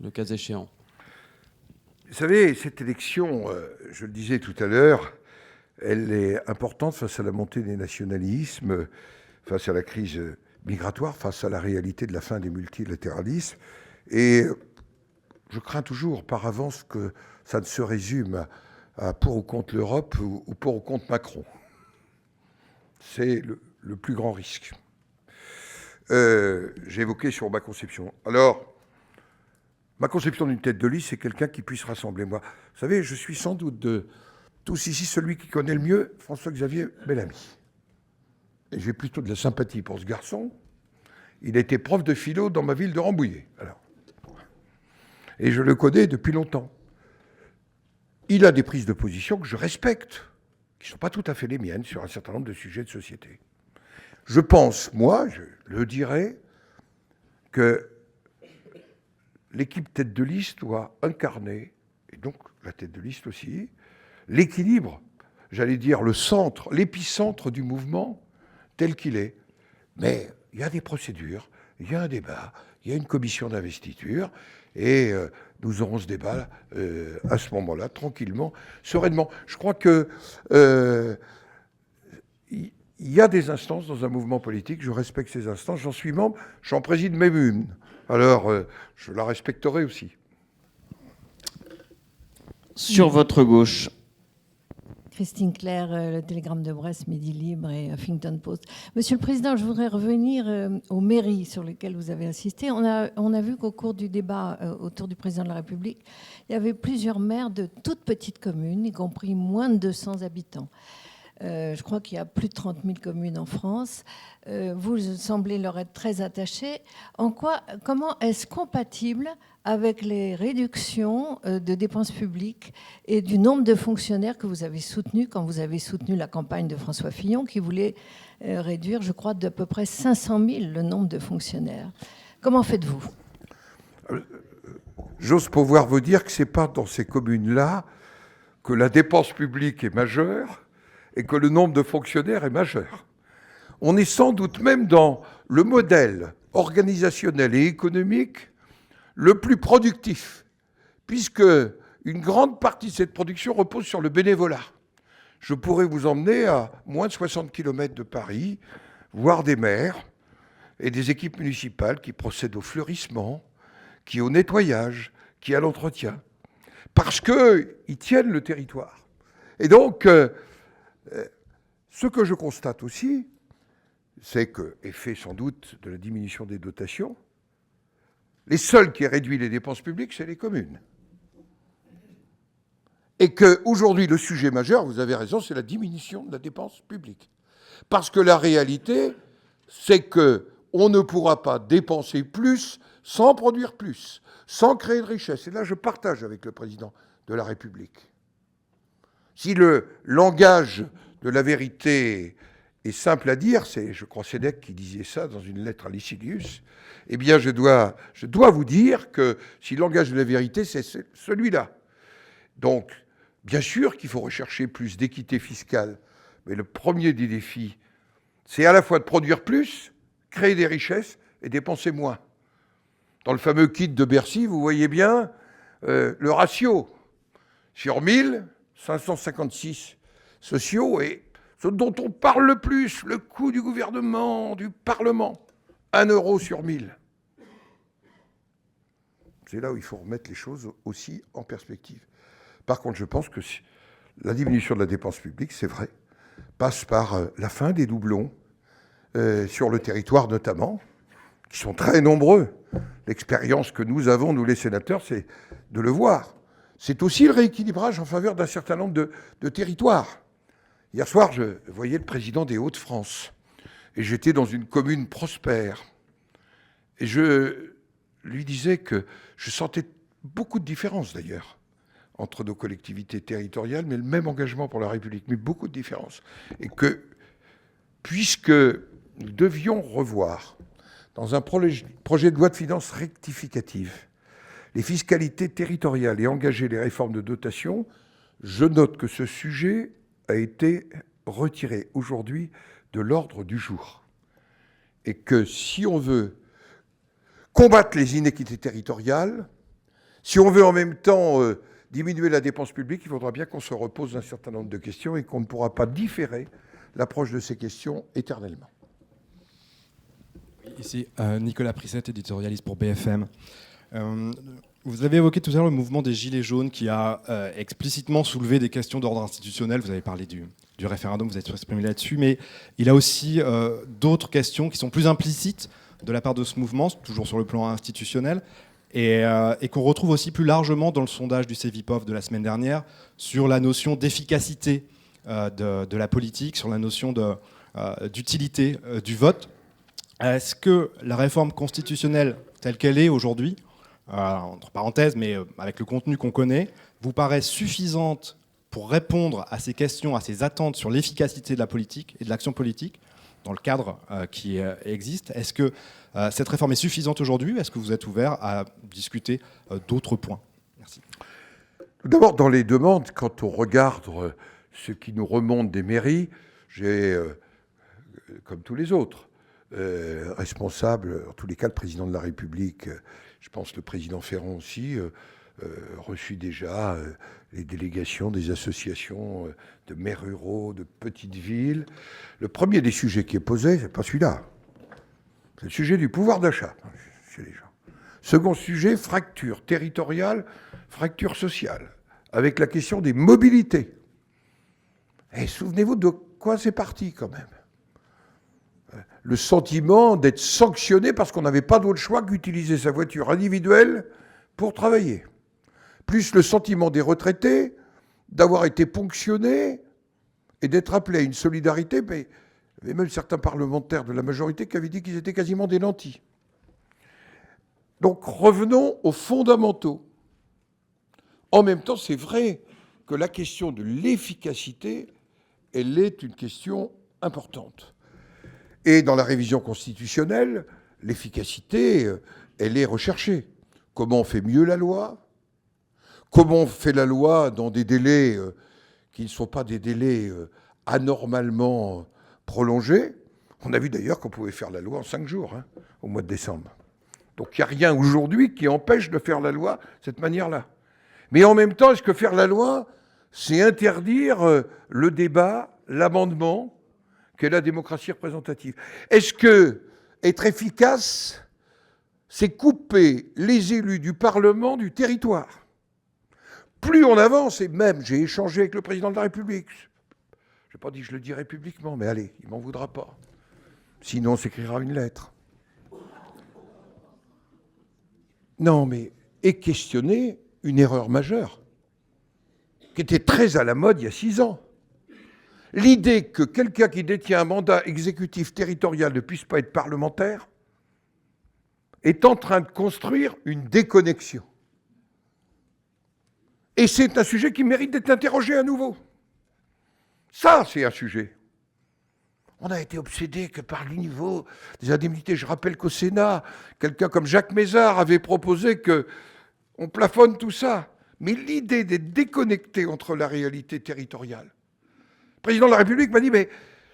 le cas échéant? Vous savez, cette élection, je le disais tout à l'heure, elle est importante face à la montée des nationalismes, face à la crise migratoire, face à la réalité de la fin des multilatéralismes. Et je crains toujours par avance que ça ne se résume à pour ou contre l'Europe ou pour ou contre Macron. C'est le plus grand risque. j'ai évoqué sur ma conception. Alors, ma conception d'une tête de liste, c'est quelqu'un qui puisse rassembler. Moi, vous savez, je suis sans doute de tous ici celui qui connaît le mieux François-Xavier Bellamy. Et j'ai plutôt de la sympathie pour ce garçon. Il a été prof de philo dans ma ville de Rambouillet. Alors. Et je le connais depuis longtemps. Il a des prises de position que je respecte, qui ne sont pas tout à fait les miennes sur un certain nombre de sujets de société. Je pense, moi, je le dirais, que l'équipe tête de liste doit incarner, et donc la tête de liste aussi, l'équilibre, j'allais dire le centre, l'épicentre du mouvement tel qu'il est. Mais il y a des procédures, il y a un débat, il y a une commission d'investiture, et nous aurons ce débat à ce moment-là, tranquillement, sereinement. Je crois que il y a des instances dans un mouvement politique, je respecte ces instances, j'en suis membre, j'en préside même une. Alors, je la respecterai aussi. Sur votre gauche. Christine Claire, le Télégramme de Brest, Midi Libre et Huffington Post. Monsieur le Président, je voudrais revenir aux mairies sur lesquelles vous avez insisté. On a vu qu'au cours du débat autour du Président de la République, il y avait plusieurs maires de toutes petites communes, y compris moins de 200 habitants. Je crois qu'il y a plus de 30 000 communes en France. Vous semblez leur être très attaché. Comment est-ce compatible avec les réductions de dépenses publiques et du nombre de fonctionnaires que vous avez soutenus quand vous avez soutenu la campagne de François Fillon, qui voulait réduire, je crois, d'à peu près 500 000 le nombre de fonctionnaires? Comment faites-vous? J'ose pouvoir vous dire que ce n'est pas dans ces communes-là que la dépense publique est majeure et que le nombre de fonctionnaires est majeur. On est sans doute même dans le modèle organisationnel et économique le plus productif, puisque une grande partie de cette production repose sur le bénévolat. Je pourrais vous emmener à moins de 60 km de Paris, voir des maires et des équipes municipales qui procèdent au fleurissement, qui au nettoyage, qui à l'entretien, parce qu'ils tiennent le territoire. Et donc, ce que je constate aussi, c'est que, effet sans doute de la diminution des dotations, les seuls qui réduisent les dépenses publiques, c'est les communes. Et qu'aujourd'hui, le sujet majeur, vous avez raison, c'est la diminution de la dépense publique. Parce que la réalité, c'est qu'on ne pourra pas dépenser plus sans produire plus, sans créer de richesse. Et là, je partage avec le président de la République. Si le langage de la vérité est simple à dire, c'est, je crois, Sénèque qui disait ça dans une lettre à Licinius, eh bien, je dois vous dire que si le langage de la vérité, c'est celui-là. Donc, bien sûr qu'il faut rechercher plus d'équité fiscale, mais le premier des défis, c'est à la fois de produire plus, créer des richesses et dépenser moins. Dans le fameux kit de Bercy, vous voyez bien le ratio. Sur 1000, 556 sociaux, et ce dont on parle le plus, le coût du gouvernement, du Parlement, 1 euro sur 1000. C'est là où il faut remettre les choses aussi en perspective. Par contre, je pense que la diminution de la dépense publique, c'est vrai, passe par la fin des doublons, sur le territoire notamment, qui sont très nombreux. L'expérience que nous avons, nous les sénateurs, c'est de le voir. C'est aussi le rééquilibrage en faveur d'un certain nombre de territoires. Hier soir, je voyais le président des Hauts-de-France, et j'étais dans une commune prospère. Et je lui disais que je sentais beaucoup de différences, d'ailleurs, entre nos collectivités territoriales, mais le même engagement pour la République, mais beaucoup de différences. Et que, puisque nous devions revoir, dans un projet de loi de finances rectificative, les fiscalités territoriales et engager les réformes de dotation, je note que ce sujet a été retiré aujourd'hui de l'ordre du jour. Et que si on veut combattre les inéquités territoriales, si on veut en même temps diminuer la dépense publique, il faudra bien qu'on se repose un certain nombre de questions et qu'on ne pourra pas différer l'approche de ces questions éternellement. Ici, Nicolas Prissette, éditorialiste pour BFM. Vous avez évoqué tout à l'heure le mouvement des Gilets jaunes qui a explicitement soulevé des questions d'ordre institutionnel. Vous avez parlé du référendum, vous êtes exprimé là-dessus, mais il a aussi d'autres questions qui sont plus implicites de la part de ce mouvement, toujours sur le plan institutionnel, et qu'on retrouve aussi plus largement dans le sondage du Cevipof de la semaine dernière sur la notion d'efficacité de la politique, sur la notion d'utilité du vote. Est-ce que la réforme constitutionnelle telle qu'elle est aujourd'hui, entre parenthèses, mais avec le contenu qu'on connaît, vous paraît suffisante pour répondre à ces questions, à ces attentes sur l'efficacité de la politique et de l'action politique dans le cadre qui existe? Est-ce que cette réforme est suffisante aujourd'hui? Est-ce que vous êtes ouvert à discuter d'autres points? Merci. Tout d'abord, dans les demandes, quand on regarde ce qui nous remonte des mairies, j'ai, comme tous les autres, responsable, en tous les cas le président de la République, je pense le président Ferrand aussi, reçu déjà les délégations des associations de maires ruraux, de petites villes. Le premier des sujets qui est posé, c'est pas celui-là. C'est le sujet du pouvoir d'achat chez les gens. Second sujet, fracture territoriale, fracture sociale, avec la question des mobilités. Et souvenez-vous de quoi c'est parti quand même. Le sentiment d'être sanctionné parce qu'on n'avait pas d'autre choix qu'utiliser sa voiture individuelle pour travailler. Plus le sentiment des retraités d'avoir été ponctionnés et d'être appelés à une solidarité, mais il y avait même certains parlementaires de la majorité qui avaient dit qu'ils étaient quasiment des nantis. Donc revenons aux fondamentaux. En même temps, c'est vrai que la question de l'efficacité, elle est une question importante. Et dans la révision constitutionnelle, l'efficacité, elle est recherchée. Comment on fait mieux la loi? Comment on fait la loi dans des délais qui ne sont pas des délais anormalement prolongés? On a vu d'ailleurs qu'on pouvait faire la loi en 5 jours, au mois de décembre. Donc il n'y a rien aujourd'hui qui empêche de faire la loi de cette manière-là. Mais en même temps, est-ce que faire la loi, c'est interdire le débat, l'amendement, qu'est la démocratie représentative? Est-ce que être efficace, c'est couper les élus du Parlement du territoire? Plus on avance, et même j'ai échangé avec le président de la République, je n'ai pas dit que je le dirai publiquement, mais allez, il ne m'en voudra pas. Sinon, on s'écrira une lettre. Non, mais et questionner une erreur majeure, qui était très à la mode il y a 6 ans. L'idée que quelqu'un qui détient un mandat exécutif territorial ne puisse pas être parlementaire est en train de construire une déconnexion. Et c'est un sujet qui mérite d'être interrogé à nouveau. Ça, c'est un sujet. On a été obsédé que par le niveau des indemnités. Je rappelle qu'au Sénat, quelqu'un comme Jacques Mézard avait proposé qu'on plafonne tout ça. Mais l'idée d'être déconnecté entre la réalité territoriale. Le président de la République m'a dit, mais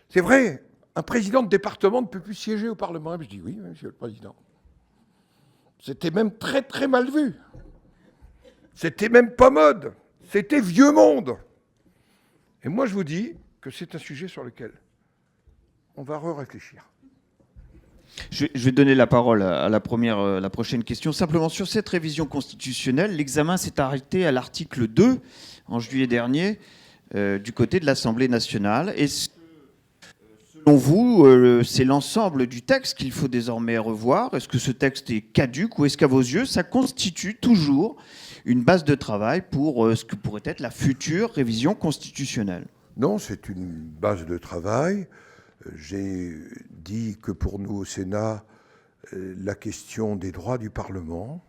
c'est vrai, un président de département ne peut plus siéger au Parlement. Je dis, oui, monsieur le président. C'était même très, très mal vu. C'était même pas mode. C'était vieux monde. Et moi, je vous dis que c'est un sujet sur lequel on va réfléchir. Je vais donner la parole à la prochaine question. Simplement, sur cette révision constitutionnelle, l'examen s'est arrêté à l'article 2, en juillet dernier, du côté de l'Assemblée nationale. Est-ce que, selon vous, c'est l'ensemble du texte qu'il faut désormais revoir? Est-ce que ce texte est caduc ou est-ce qu'à vos yeux, ça constitue toujours une base de travail pour ce que pourrait être la future révision constitutionnelle? Non, c'est une base de travail. J'ai dit que pour nous au Sénat, la question des droits du Parlement,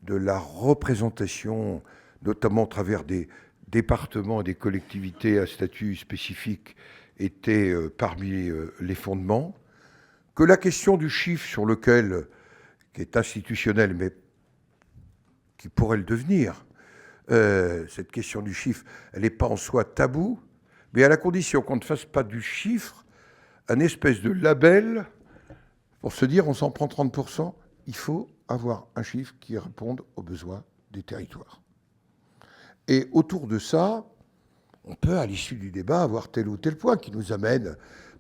de la représentation, notamment à travers des départements et des collectivités à statut spécifique, était parmi les fondements, que la question du chiffre sur lequel, qui est institutionnel, mais qui pourrait le devenir, cette question du chiffre, elle n'est pas en soi tabou, mais à la condition qu'on ne fasse pas du chiffre un espèce de label pour se dire on s'en prend 30%, il faut avoir un chiffre qui réponde aux besoins des territoires. Et autour de ça, on peut, à l'issue du débat, avoir tel ou tel point qui nous amène,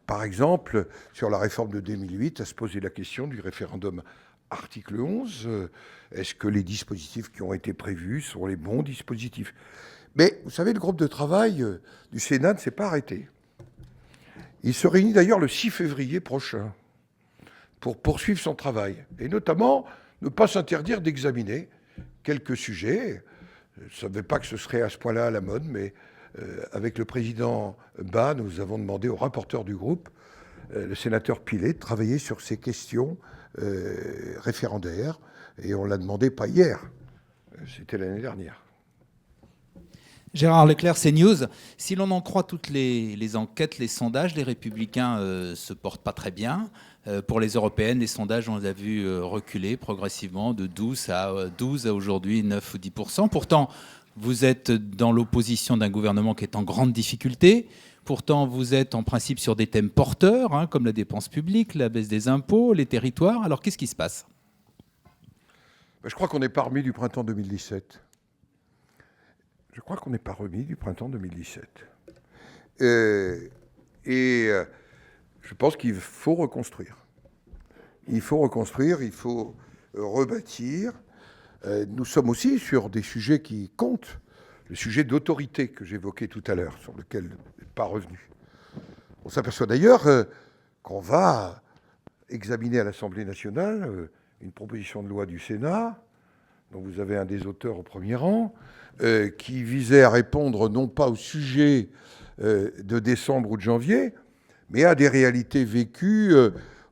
par exemple, sur la réforme de 2008, à se poser la question du référendum article 11. Est-ce que les dispositifs qui ont été prévus sont les bons dispositifs? Mais vous savez, le groupe de travail du Sénat ne s'est pas arrêté. Il se réunit d'ailleurs le 6 février prochain pour poursuivre son travail, et notamment ne pas s'interdire d'examiner quelques sujets. Je ne savais pas que ce serait à ce point-là à la mode, mais avec le président Bas, nous avons demandé au rapporteur du groupe, le sénateur Pilet, de travailler sur ces questions référendaires, et on l'a demandé pas hier, c'était l'année dernière. Gérard Leclerc, CNews. Si l'on en croit toutes les enquêtes, les sondages, les Républicains se portent pas très bien. Pour les européennes, les sondages, on les a vus reculer progressivement de 12 à aujourd'hui 9 ou 10%. Pourtant, vous êtes dans l'opposition d'un gouvernement qui est en grande difficulté. Pourtant, vous êtes en principe sur des thèmes porteurs, hein, comme la dépense publique, la baisse des impôts, les territoires. Alors, qu'est-ce qui se passe ? Je crois qu'on n'est pas remis du printemps 2017. Je crois qu'on n'est pas remis du printemps 2017. Je pense qu'il faut reconstruire. Il faut reconstruire, il faut rebâtir. Nous sommes aussi sur des sujets qui comptent. Le sujet d'autorité que j'évoquais tout à l'heure, sur lequel je n'ai pas revenu. On s'aperçoit d'ailleurs qu'on va examiner à l'Assemblée nationale une proposition de loi du Sénat, dont vous avez un des auteurs au premier rang, qui visait à répondre non pas au sujet de décembre ou de janvier, mais à des réalités vécues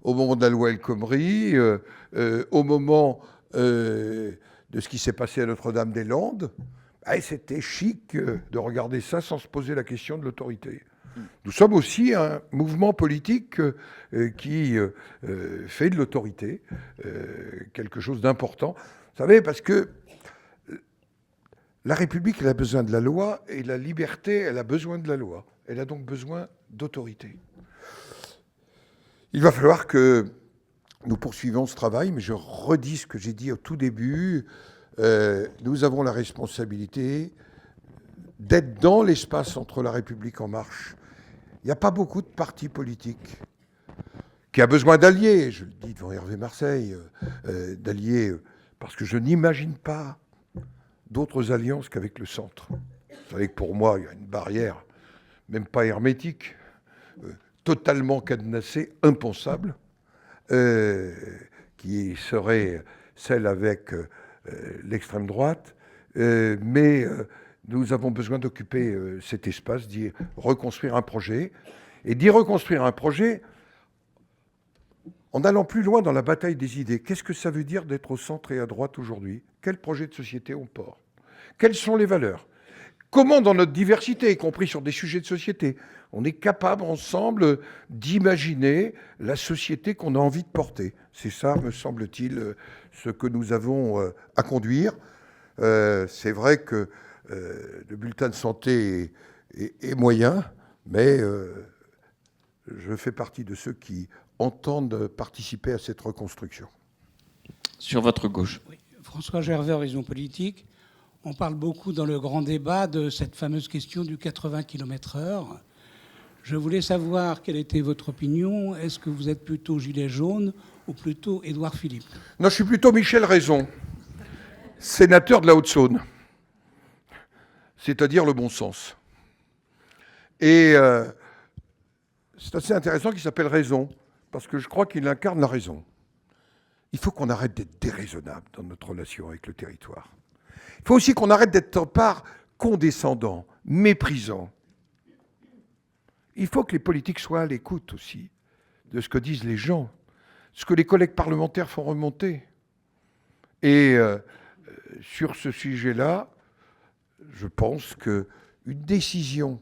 au moment de la loi El Khomri, au moment de ce qui s'est passé à Notre-Dame-des-Landes. Et c'était chic de regarder ça sans se poser la question de l'autorité. Nous sommes aussi un mouvement politique qui fait de l'autorité quelque chose d'important. Vous savez, parce que la République, elle a besoin de la loi, et la liberté, elle a besoin de la loi. Elle a donc besoin d'autorité. Il va falloir que nous poursuivions ce travail, mais je redis ce que j'ai dit au tout début. Nous avons la responsabilité d'être dans l'espace entre la République en marche. Il n'y a pas beaucoup de partis politiques qui a besoin d'alliés, je le dis devant Hervé Marseille, d'alliés, parce que je n'imagine pas d'autres alliances qu'avec le centre. Vous savez que pour moi, il y a une barrière, même pas hermétique, totalement cadenassée, impensable, qui serait celle avec l'extrême droite, mais nous avons besoin d'occuper cet espace, d'y reconstruire un projet, et d'y reconstruire un projet en allant plus loin dans la bataille des idées. Qu'est-ce que ça veut dire d'être au centre et à droite aujourd'hui ? Quel projet de société on porte ? Quelles sont les valeurs ? Comment, dans notre diversité, y compris sur des sujets de société, on est capable ensemble d'imaginer la société qu'on a envie de porter ? C'est ça, me semble-t-il, ce que nous avons à conduire. C'est vrai que le bulletin de santé est moyen, mais je fais partie de ceux qui entendent participer à cette reconstruction. Sur votre gauche. Oui. François Gervais, Horizon Politique. On parle beaucoup dans le grand débat de cette fameuse question du 80 km/h. Je voulais savoir quelle était votre opinion. Est-ce que vous êtes plutôt gilet jaune ou plutôt Édouard Philippe ? Non, je suis plutôt Michel Raison, sénateur de la Haute-Saône, c'est-à-dire le bon sens. Et c'est assez intéressant qu'il s'appelle Raison, parce que je crois qu'il incarne la raison. Il faut qu'on arrête d'être déraisonnable dans notre relation avec le territoire. Il faut aussi qu'on arrête d'être en part condescendant, méprisant. Il faut que les politiques soient à l'écoute aussi de ce que disent les gens, ce que les collègues parlementaires font remonter. Et sur ce sujet-là, je pense qu'une décision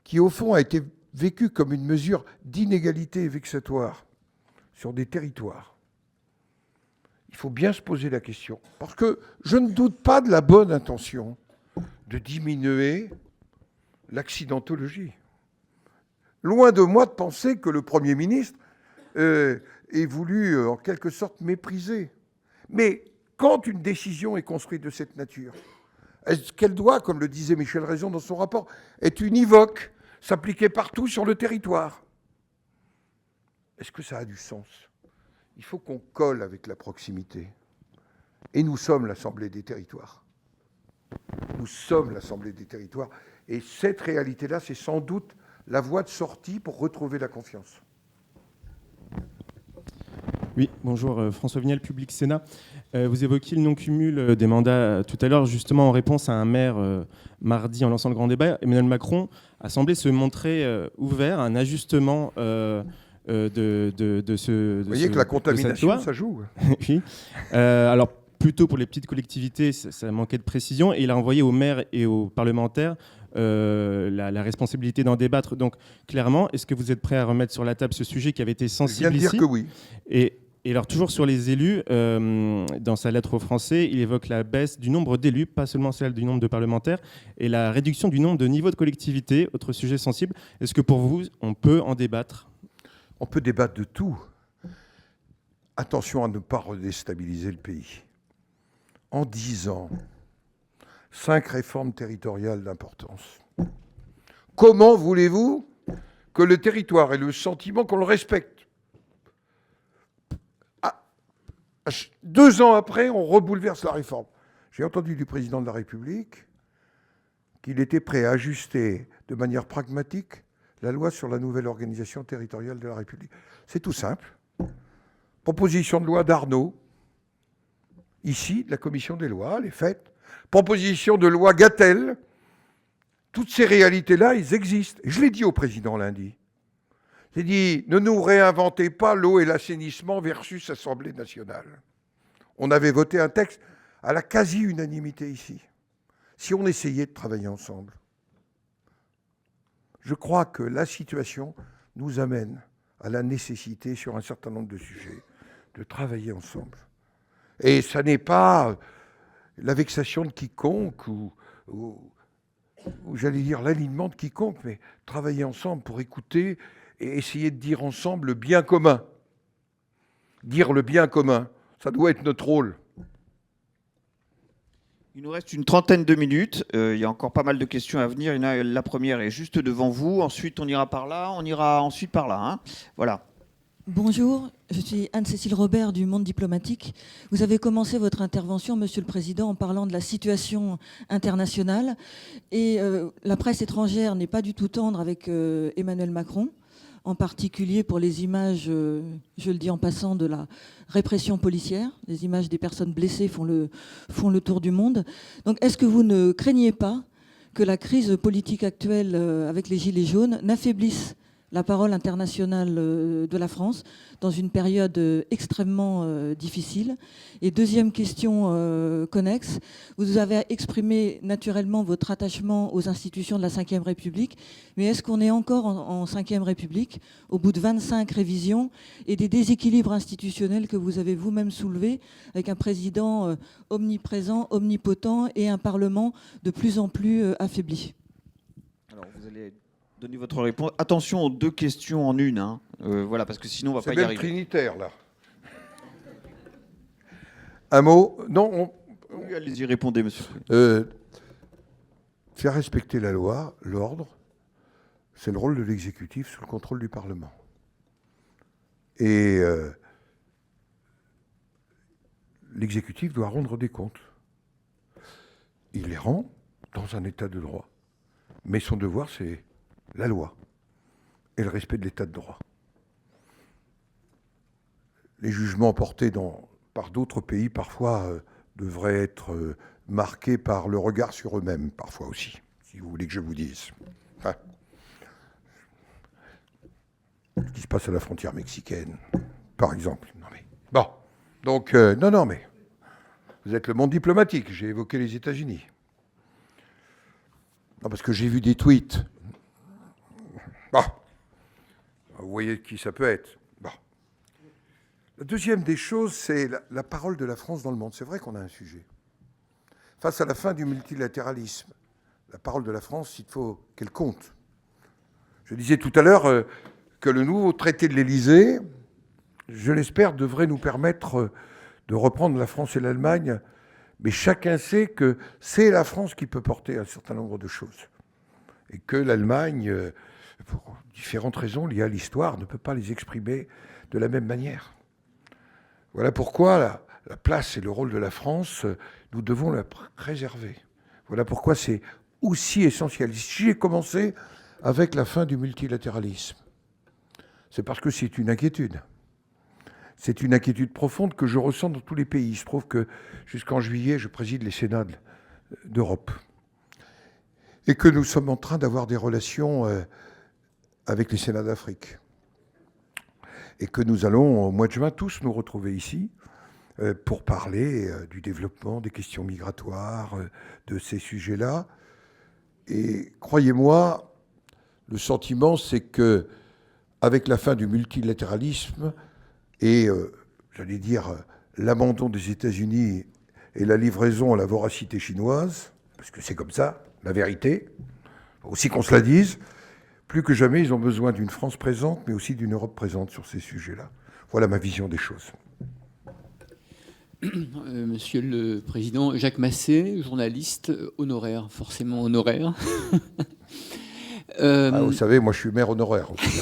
qui, au fond, a été vécue comme une mesure d'inégalité vexatoire sur des territoires, il faut bien se poser la question. Parce que je ne doute pas de la bonne intention de diminuer l'accidentologie. Loin de moi de penser que le Premier ministre ait voulu, en quelque sorte, mépriser. Mais quand une décision est construite de cette nature, est-ce qu'elle doit, comme le disait Michel Raison dans son rapport, être univoque, s'appliquer partout sur le territoire ? Est-ce que ça a du sens ? Il faut qu'on colle avec la proximité. Et nous sommes l'Assemblée des territoires. Nous sommes l'Assemblée des territoires. Et cette réalité-là, c'est sans doute la voie de sortie pour retrouver la confiance. Oui, bonjour, François Vignal, Public Sénat. Vous évoquiez le non-cumul des mandats tout à l'heure, justement en réponse à un maire mardi en lançant le grand débat. Emmanuel Macron a semblé se montrer ouvert à un ajustement Vous voyez que la contamination, ça joue. Oui. Alors, plutôt pour les petites collectivités, ça manquait de précision. Et il a envoyé aux maires et aux parlementaires la responsabilité d'en débattre. Donc, clairement, est-ce que vous êtes prêt à remettre sur la table ce sujet qui avait été sensible ici ? Je viens de dire que oui. Et alors, toujours sur les élus, dans sa lettre aux Français, il évoque la baisse du nombre d'élus, pas seulement celle du nombre de parlementaires, et la réduction du nombre de niveaux de collectivité, autre sujet sensible. Est-ce que pour vous, on peut en débattre ? On peut débattre de tout. Attention à ne pas redéstabiliser le pays. En 10 ans, 5 réformes territoriales d'importance. Comment voulez-vous que le territoire ait le sentiment qu'on le respecte ? 2 ans après, on rebouleverse la réforme. J'ai entendu du président de la République qu'il était prêt à ajuster de manière pragmatique la loi sur la nouvelle organisation territoriale de la République. C'est tout simple. Proposition de loi d'Arnaud, ici, de la commission des lois, elle est faite. Proposition de loi Gatel. Toutes ces réalités-là, elles existent. Et je l'ai dit au président lundi. J'ai dit, ne nous réinventez pas l'eau et l'assainissement versus Assemblée nationale. On avait voté un texte à la quasi-unanimité ici. Si on essayait de travailler ensemble. Je crois que la situation nous amène à la nécessité, sur un certain nombre de sujets, de travailler ensemble. Et ça n'est pas la vexation de quiconque ou j'allais dire l'alignement de quiconque, mais travailler ensemble pour écouter et essayer de dire ensemble le bien commun. Dire le bien commun, ça doit être notre rôle. Il nous reste une trentaine de minutes. Il y a encore pas mal de questions à venir. La première est juste devant vous. Ensuite, on ira par là. On ira ensuite par là. Hein. Voilà. Bonjour, je suis Anne-Cécile Robert du Monde diplomatique. Vous avez commencé votre intervention, Monsieur le Président, en parlant de la situation internationale. Et la presse étrangère n'est pas du tout tendre avec Emmanuel Macron, en particulier pour les images, je le dis en passant, de la répression policière. Les images des personnes blessées font le tour du monde. Donc est-ce que vous ne craignez pas que la crise politique actuelle avec les Gilets jaunes n'affaiblisse la parole internationale de la France dans une période extrêmement difficile? Et deuxième question connexe, vous avez exprimé naturellement votre attachement aux institutions de la Ve République, mais est-ce qu'on est encore en Ve République, au bout de 25 révisions et des déséquilibres institutionnels que vous avez vous-même soulevés, avec un président omniprésent, omnipotent et un Parlement de plus en plus affaibli? Alors, vous allez donner votre réponse. Attention aux 2 questions en une. Hein. Voilà, parce que sinon, on ne va pas y arriver. C'est même trinitaire, là. Un mot. Non, Oui, allez-y, répondez, monsieur. Faire respecter la loi, l'ordre, c'est le rôle de l'exécutif sous le contrôle du Parlement. Et l'exécutif doit rendre des comptes. Il les rend dans un état de droit. Mais son devoir, c'est la loi et le respect de l'état de droit. Les jugements portés par d'autres pays, parfois, devraient être marqués par le regard sur eux-mêmes, parfois aussi, si vous voulez que je vous dise. Enfin, ce qui se passe à la frontière mexicaine, par exemple. Non mais, bon, donc, non, mais vous êtes le monde diplomatique, j'ai évoqué les États-Unis. Non, parce que j'ai vu des tweets. Bon, vous voyez qui ça peut être. Bon. La deuxième des choses, c'est la parole de la France dans le monde. C'est vrai qu'on a un sujet. Face à la fin du multilatéralisme, la parole de la France, il faut qu'elle compte. Je disais tout à l'heure que le nouveau traité de l'Élysée, je l'espère, devrait nous permettre de reprendre la France et l'Allemagne, mais chacun sait que c'est la France qui peut porter un certain nombre de choses. Et que l'Allemagne, pour différentes raisons liées à l'histoire, ne peut pas les exprimer de la même manière. Voilà pourquoi la place et le rôle de la France, nous devons la préserver. Voilà pourquoi c'est aussi essentiel. J'ai commencé avec la fin du multilatéralisme. C'est parce que c'est une inquiétude. c'est une inquiétude profonde que je ressens dans tous les pays. Il se trouve que jusqu'en juillet, je préside les Sénats d'Europe. Et que nous sommes en train d'avoir des relations avec les Sénats d'Afrique. Et que nous allons, au mois de juin, tous nous retrouver ici pour parler du développement, des questions migratoires, de ces sujets-là. Et croyez-moi, le sentiment, c'est que avec la fin du multilatéralisme et, j'allais dire, l'abandon des États-Unis et la livraison à la voracité chinoise, parce que c'est comme ça, la vérité, aussi qu'on se la dise, plus que jamais, ils ont besoin d'une France présente, mais aussi d'une Europe présente sur ces sujets-là. Voilà ma vision des choses. Monsieur le Président, Jacques Massé, journaliste honoraire, forcément honoraire. Vous savez, moi je suis maire honoraire aussi.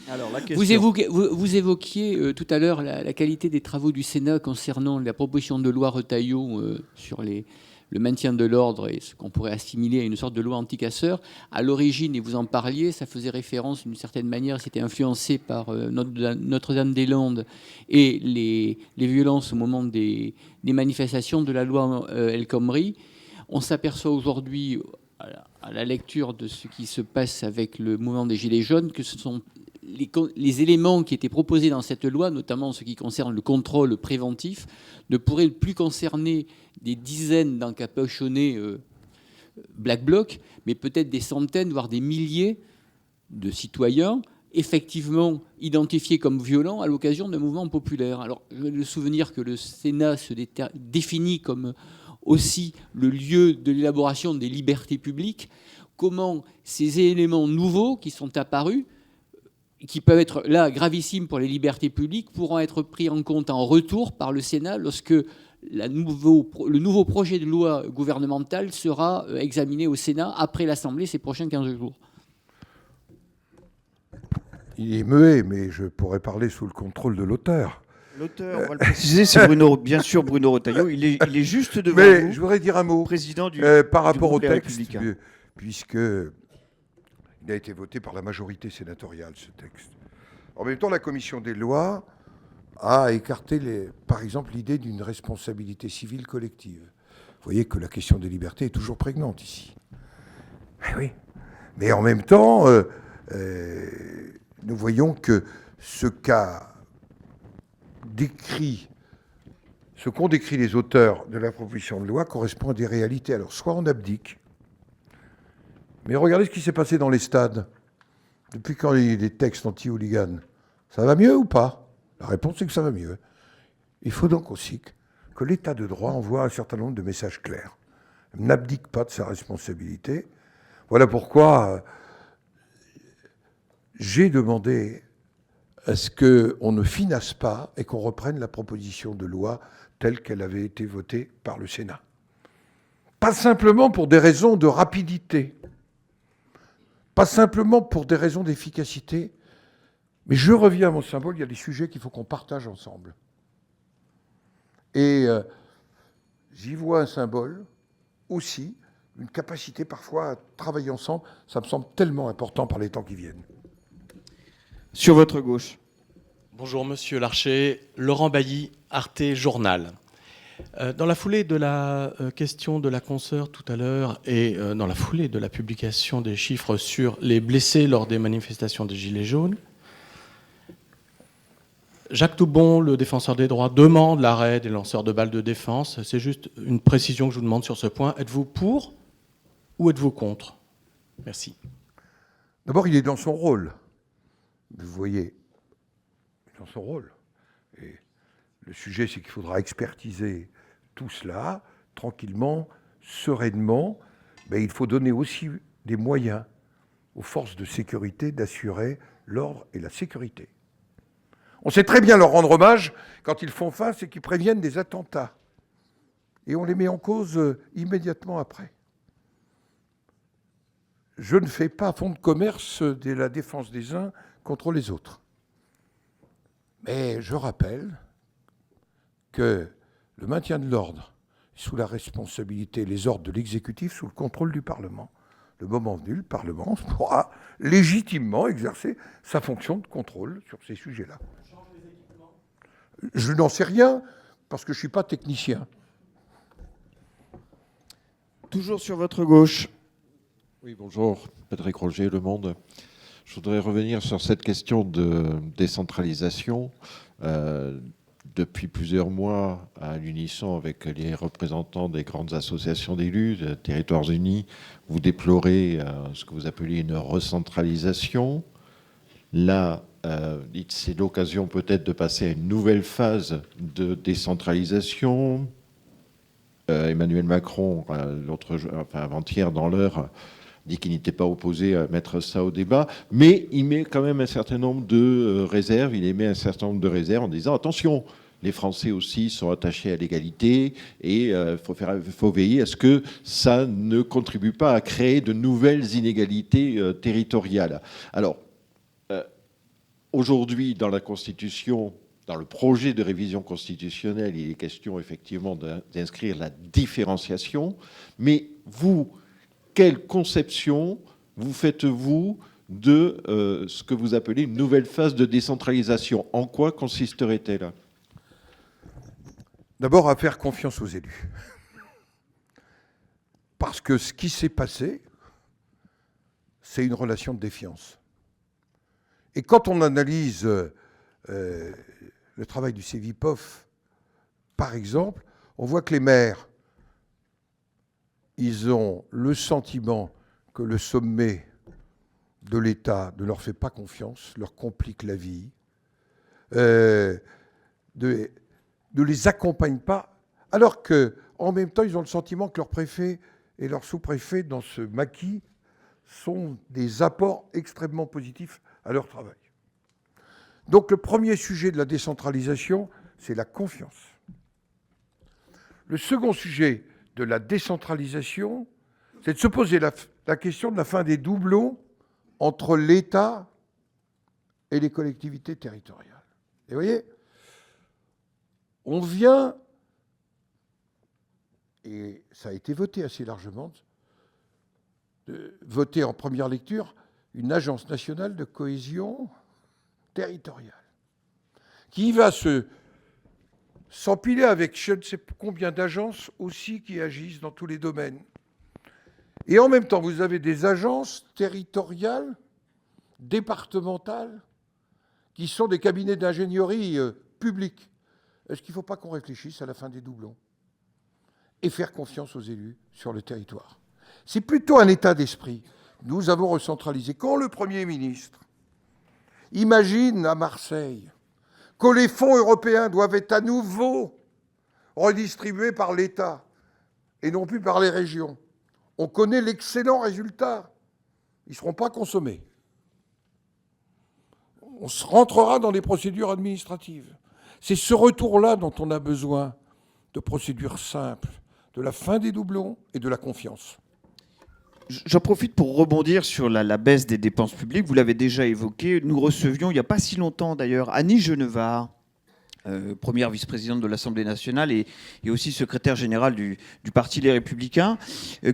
Alors, la question... vous évoquiez tout à l'heure la qualité des travaux du Sénat concernant la proposition de loi Retailleau sur le maintien de l'ordre et ce qu'on pourrait assimiler à une sorte de loi anti-casseurs. À l'origine, et vous en parliez, ça faisait référence d'une certaine manière, c'était influencé par Notre-Dame-des-Landes et les violences au moment des manifestations de la loi El Khomri. On s'aperçoit aujourd'hui, à la lecture de ce qui se passe avec le mouvement des Gilets jaunes, que ce sont les éléments qui étaient proposés dans cette loi, notamment ce qui concerne le contrôle préventif, ne pourraient plus concerner des dizaines d'encapuchonnés Black Bloc, mais peut-être des centaines, voire des milliers de citoyens effectivement identifiés comme violents à l'occasion d'un mouvement populaire. Alors, j'ai le souvenir que le Sénat se définit comme aussi le lieu de l'élaboration des libertés publiques. Comment ces éléments nouveaux qui sont apparus, qui peuvent être là gravissimes pour les libertés publiques, pourront être pris en compte en retour par le Sénat lorsque le nouveau projet de loi gouvernemental sera examiné au Sénat après l'Assemblée ces prochains 15 jours. Il est muet, mais je pourrais parler sous le contrôle de l'auteur. L'auteur, on va le préciser, c'est bien sûr Bruno Retailleau. Il est juste devant mais vous. Je voudrais dire un mot président par rapport au Les texte, Républicains. puisque il a été voté par la majorité sénatoriale, ce texte. En même temps, la commission des lois a écarté, par exemple, l'idée d'une responsabilité civile collective. Vous voyez que la question des libertés est toujours prégnante ici. Mais oui. Mais en même temps, nous voyons que ce qu'ont décrit les auteurs de la proposition de loi correspond à des réalités. Alors, soit on abdique, mais regardez ce qui s'est passé dans les stades. Depuis quand il y a des textes anti-hooligans, ça va mieux ou pas? La réponse est que ça va mieux. Il faut donc aussi que l'État de droit envoie un certain nombre de messages clairs. N'abdique pas de sa responsabilité. Voilà pourquoi j'ai demandé à ce qu'on ne finasse pas et qu'on reprenne la proposition de loi telle qu'elle avait été votée par le Sénat. Pas simplement pour des raisons de rapidité, pas simplement pour des raisons d'efficacité, mais je reviens à mon symbole, il y a des sujets qu'il faut qu'on partage ensemble. Et j'y vois un symbole aussi, une capacité parfois à travailler ensemble. Ça me semble tellement important par les temps qui viennent. Sur votre gauche. Bonjour Monsieur Larcher, Laurent Bailly, Arte Journal. Dans la foulée de la question de la consoeur tout à l'heure et dans la foulée de la publication des chiffres sur les blessés lors des manifestations des Gilets jaunes, Jacques Toubon, le défenseur des droits, demande l'arrêt des lanceurs de balles de défense. C'est juste une précision que je vous demande sur ce point. Êtes-vous pour ou êtes-vous contre? Merci. D'abord, il est dans son rôle. Vous voyez, dans son rôle. Et le sujet, c'est qu'il faudra expertiser tout cela tranquillement, sereinement. Mais il faut donner aussi des moyens aux forces de sécurité d'assurer l'ordre et la sécurité. On sait très bien leur rendre hommage quand ils font face et qu'ils préviennent des attentats. Et on les met en cause immédiatement après. Je ne fais pas fonds de commerce de la défense des uns contre les autres. Mais je rappelle que le maintien de l'ordre est sous la responsabilité, les ordres de l'exécutif, sous le contrôle du Parlement. Le moment venu, le Parlement pourra légitimement exercer sa fonction de contrôle sur ces sujets-là. Je n'en sais rien, parce que je ne suis pas technicien. Toujours sur votre gauche. Oui, bonjour, Patrick Roger, Le Monde. Je voudrais revenir sur cette question de décentralisation. Depuis plusieurs mois, à l'unisson avec les représentants des grandes associations d'élus, de Territoires Unis, vous déplorez ce que vous appelez une recentralisation. Là, c'est l'occasion peut-être de passer à une nouvelle phase de décentralisation. Emmanuel Macron, avant-hier dans l'heure, dit qu'il n'était pas opposé à mettre ça au débat, mais il met quand même un certain nombre de réserves. Il émet un certain nombre de réserves en disant attention, les Français aussi sont attachés à l'égalité et il faut veiller à ce que ça ne contribue pas à créer de nouvelles inégalités territoriales. Alors, aujourd'hui, dans la Constitution, dans le projet de révision constitutionnelle, il est question effectivement d'inscrire la différenciation, mais vous, quelle conception vous faites-vous de ce que vous appelez une nouvelle phase de décentralisation? En quoi consisterait-elle? D'abord, à faire confiance aux élus. Parce que ce qui s'est passé, c'est une relation de défiance. Et quand on analyse le travail du CEVIPOF, par exemple, on voit que les maires, ils ont le sentiment que le sommet de l'État ne leur fait pas confiance, leur complique la vie, ne les accompagne pas, alors qu'en même temps, ils ont le sentiment que leur préfet et leur sous-préfet, dans ce maquis, sont des apports extrêmement positifs à leur travail. Donc le premier sujet de la décentralisation, c'est la confiance. Le second sujet de la décentralisation, c'est de se poser la question de la fin des doublons entre l'État et les collectivités territoriales. Et vous voyez, on vient, et ça a été voté assez largement, de voter en première lecture une agence nationale de cohésion territoriale qui va s'empiler avec je ne sais combien d'agences aussi qui agissent dans tous les domaines. Et en même temps, vous avez des agences territoriales, départementales, qui sont des cabinets d'ingénierie publics. Est-ce qu'il ne faut pas qu'on réfléchisse à la fin des doublons et faire confiance aux élus sur le territoire? C'est plutôt un état d'esprit. Nous avons recentralisé. Quand le Premier ministre imagine à Marseille que les fonds européens doivent être à nouveau redistribués par l'État et non plus par les régions, on connaît l'excellent résultat. Ils ne seront pas consommés. On se rentrera dans des procédures administratives. C'est ce retour-là dont on a besoin, de procédures simples, de la fin des doublons et de la confiance. J'en profite pour rebondir sur la baisse des dépenses publiques. Vous l'avez déjà évoqué. Nous recevions, il n'y a pas si longtemps d'ailleurs, Annie Genevard, première vice-présidente de l'Assemblée nationale et aussi secrétaire générale du Parti Les Républicains,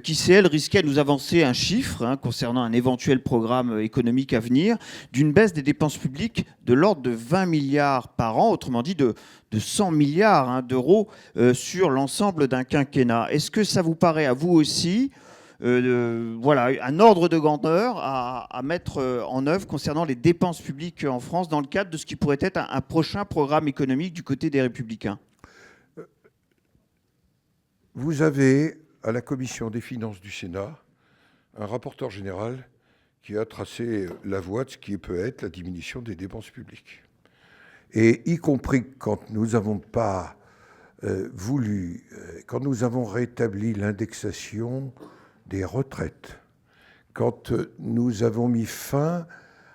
qui, elle, risquait à nous avancer un chiffre concernant un éventuel programme économique à venir, d'une baisse des dépenses publiques de l'ordre de 20 milliards par an, autrement dit de 100 milliards d'euros sur l'ensemble d'un quinquennat. Est-ce que ça vous paraît à vous aussi un ordre de grandeur à mettre en œuvre concernant les dépenses publiques en France dans le cadre de ce qui pourrait être un prochain programme économique du côté des Républicains? Vous avez, à la Commission des finances du Sénat, un rapporteur général qui a tracé la voie de ce qui peut être la diminution des dépenses publiques. Et y compris quand nous n'avons pas quand nous avons rétabli l'indexation des retraites, quand nous avons mis fin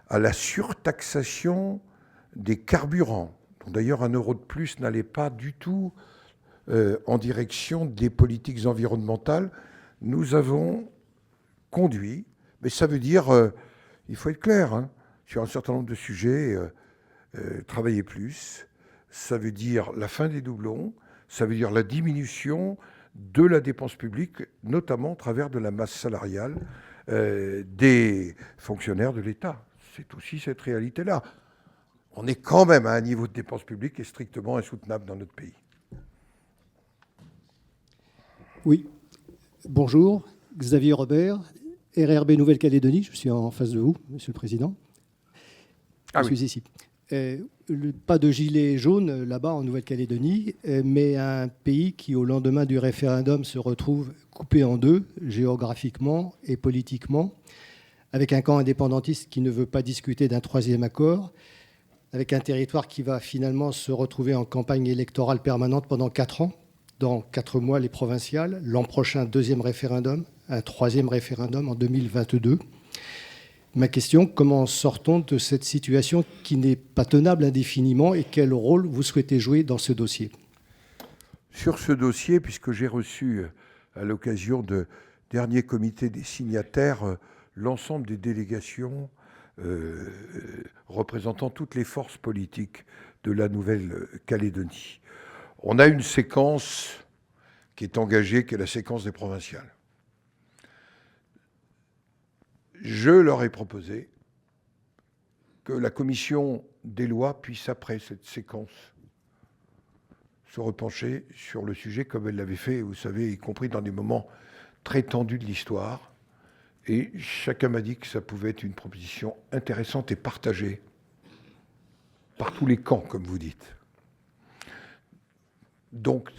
à la surtaxation des carburants, dont d'ailleurs 1 euro de plus n'allait pas du tout en direction des politiques environnementales, nous avons conduit, mais ça veut dire, il faut être clair, sur un certain nombre de sujets, travailler plus, ça veut dire la fin des doublons, ça veut dire la diminution de la dépense publique, notamment à travers de la masse salariale des fonctionnaires de l'État. C'est aussi cette réalité-là. on est quand même à un niveau de dépenses publiques qui est strictement insoutenable dans notre pays. Oui. Bonjour, Xavier Robert, RRB Nouvelle-Calédonie. Je suis en face de vous, Monsieur le Président. Je suis ici. Pas de gilet jaune là-bas en Nouvelle-Calédonie, mais un pays qui, au lendemain du référendum, se retrouve coupé en deux, géographiquement et politiquement, avec un camp indépendantiste qui ne veut pas discuter d'un troisième accord, avec un territoire qui va finalement se retrouver en campagne électorale permanente pendant 4 ans. Dans 4 mois, les provinciales. L'an prochain, 2e référendum, un 3e référendum en 2022. Ma question, comment sortons de cette situation qui n'est pas tenable indéfiniment et quel rôle vous souhaitez jouer dans ce dossier? Sur ce dossier, puisque j'ai reçu à l'occasion de dernier comité des signataires l'ensemble des délégations représentant toutes les forces politiques de la Nouvelle-Calédonie. On a une séquence qui est engagée, qui est la séquence des provinciales. Je leur ai proposé que la commission des lois puisse, après cette séquence, se repencher sur le sujet comme elle l'avait fait, vous savez, y compris dans des moments très tendus de l'histoire. Et chacun m'a dit que ça pouvait être une proposition intéressante et partagée par tous les camps, comme vous dites. Donc,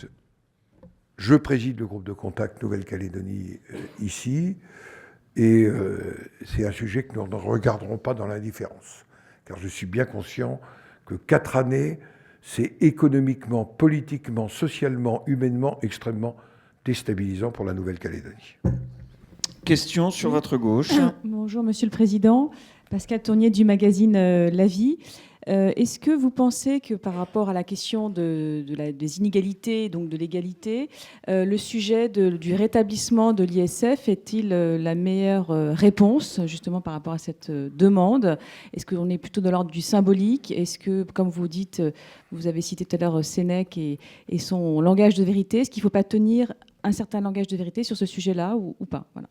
je préside le groupe de contact Nouvelle-Calédonie ici, et c'est un sujet que nous ne regarderons pas dans l'indifférence, car je suis bien conscient que 4 années, c'est économiquement, politiquement, socialement, humainement extrêmement déstabilisant pour la Nouvelle-Calédonie. Question sur votre gauche. Bonjour Monsieur le Président, Pascal Tournier du magazine La Vie. Est-ce que vous pensez que par rapport à la question des inégalités, donc de l'égalité, le sujet du rétablissement de l'ISF est-il la meilleure réponse justement par rapport à cette demande? Est-ce qu'on est plutôt dans l'ordre du symbolique? Est-ce que, comme vous dites, vous avez cité tout à l'heure Sénèque et son langage de vérité, est-ce qu'il ne faut pas tenir un certain langage de vérité sur ce sujet-là ou pas? Voilà.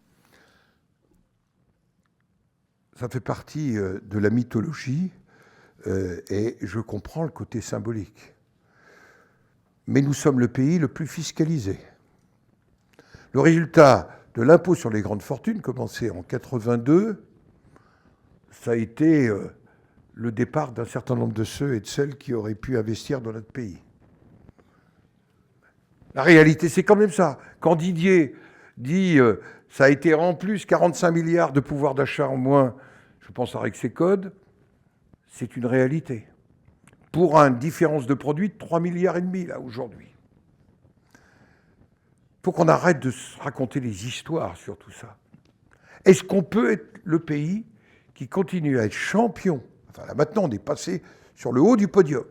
Ça fait partie de la mythologie. Et je comprends le côté symbolique. Mais nous sommes le pays le plus fiscalisé. Le résultat de l'impôt sur les grandes fortunes, commencé en 82, ça a été le départ d'un certain nombre de ceux et de celles qui auraient pu investir dans notre pays. La réalité, c'est quand même ça. Quand Didier dit ça a été en plus 45 milliards de pouvoir d'achat en moins, je pense à Rexecode, c'est une réalité. Pour une différence de produit de 3,5 milliards là aujourd'hui. Il faut qu'on arrête de se raconter des histoires sur tout ça. Est-ce qu'on peut être le pays qui continue à être champion? Enfin là maintenant on est passé sur le haut du podium.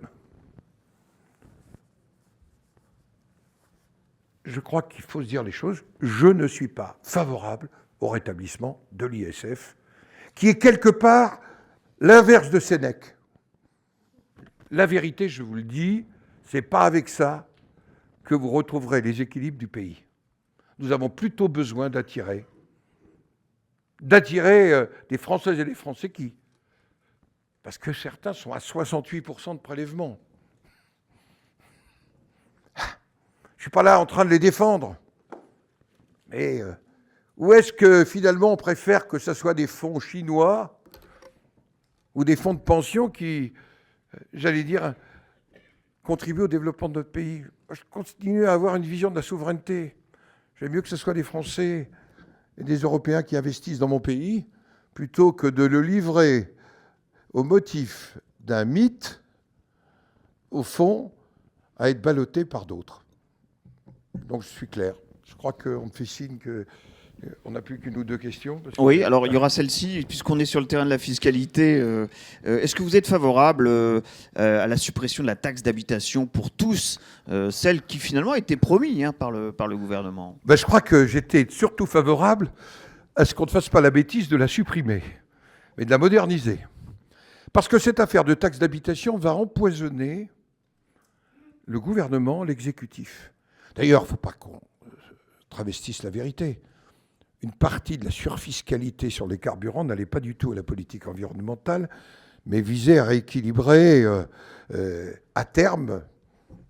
Je crois qu'il faut se dire les choses. Je ne suis pas favorable au rétablissement de l'ISF, qui est quelque part l'inverse de Sénèque. La vérité, je vous le dis, c'est pas avec ça que vous retrouverez les équilibres du pays. Nous avons plutôt besoin d'attirer des Françaises et des Français qui, parce que certains sont à 68% de prélèvement. Je ne suis pas là en train de les défendre, mais où est-ce que finalement on préfère que ce soit des fonds chinois ou des fonds de pension qui, j'allais dire, contribuent au développement de notre pays? Je continue à avoir une vision de la souveraineté. J'aime mieux que ce soit des Français et des Européens qui investissent dans mon pays, plutôt que de le livrer au motif d'un mythe, au fond, à être ballotté par d'autres. Donc je suis clair. Je crois qu'on me fait signe que on n'a plus qu'une ou deux questions. Oui, alors il y aura celle-ci, puisqu'on est sur le terrain de la fiscalité. Est-ce que vous êtes favorable à la suppression de la taxe d'habitation pour tous, celle qui finalement a été promise par le gouvernement? Ben, je crois que j'étais surtout favorable à ce qu'on ne fasse pas la bêtise de la supprimer, mais de la moderniser. Parce que cette affaire de taxe d'habitation va empoisonner le gouvernement, l'exécutif. D'ailleurs, il ne faut pas qu'on travestisse la vérité. Une partie de la surfiscalité sur les carburants n'allait pas du tout à la politique environnementale, mais visait à rééquilibrer à terme,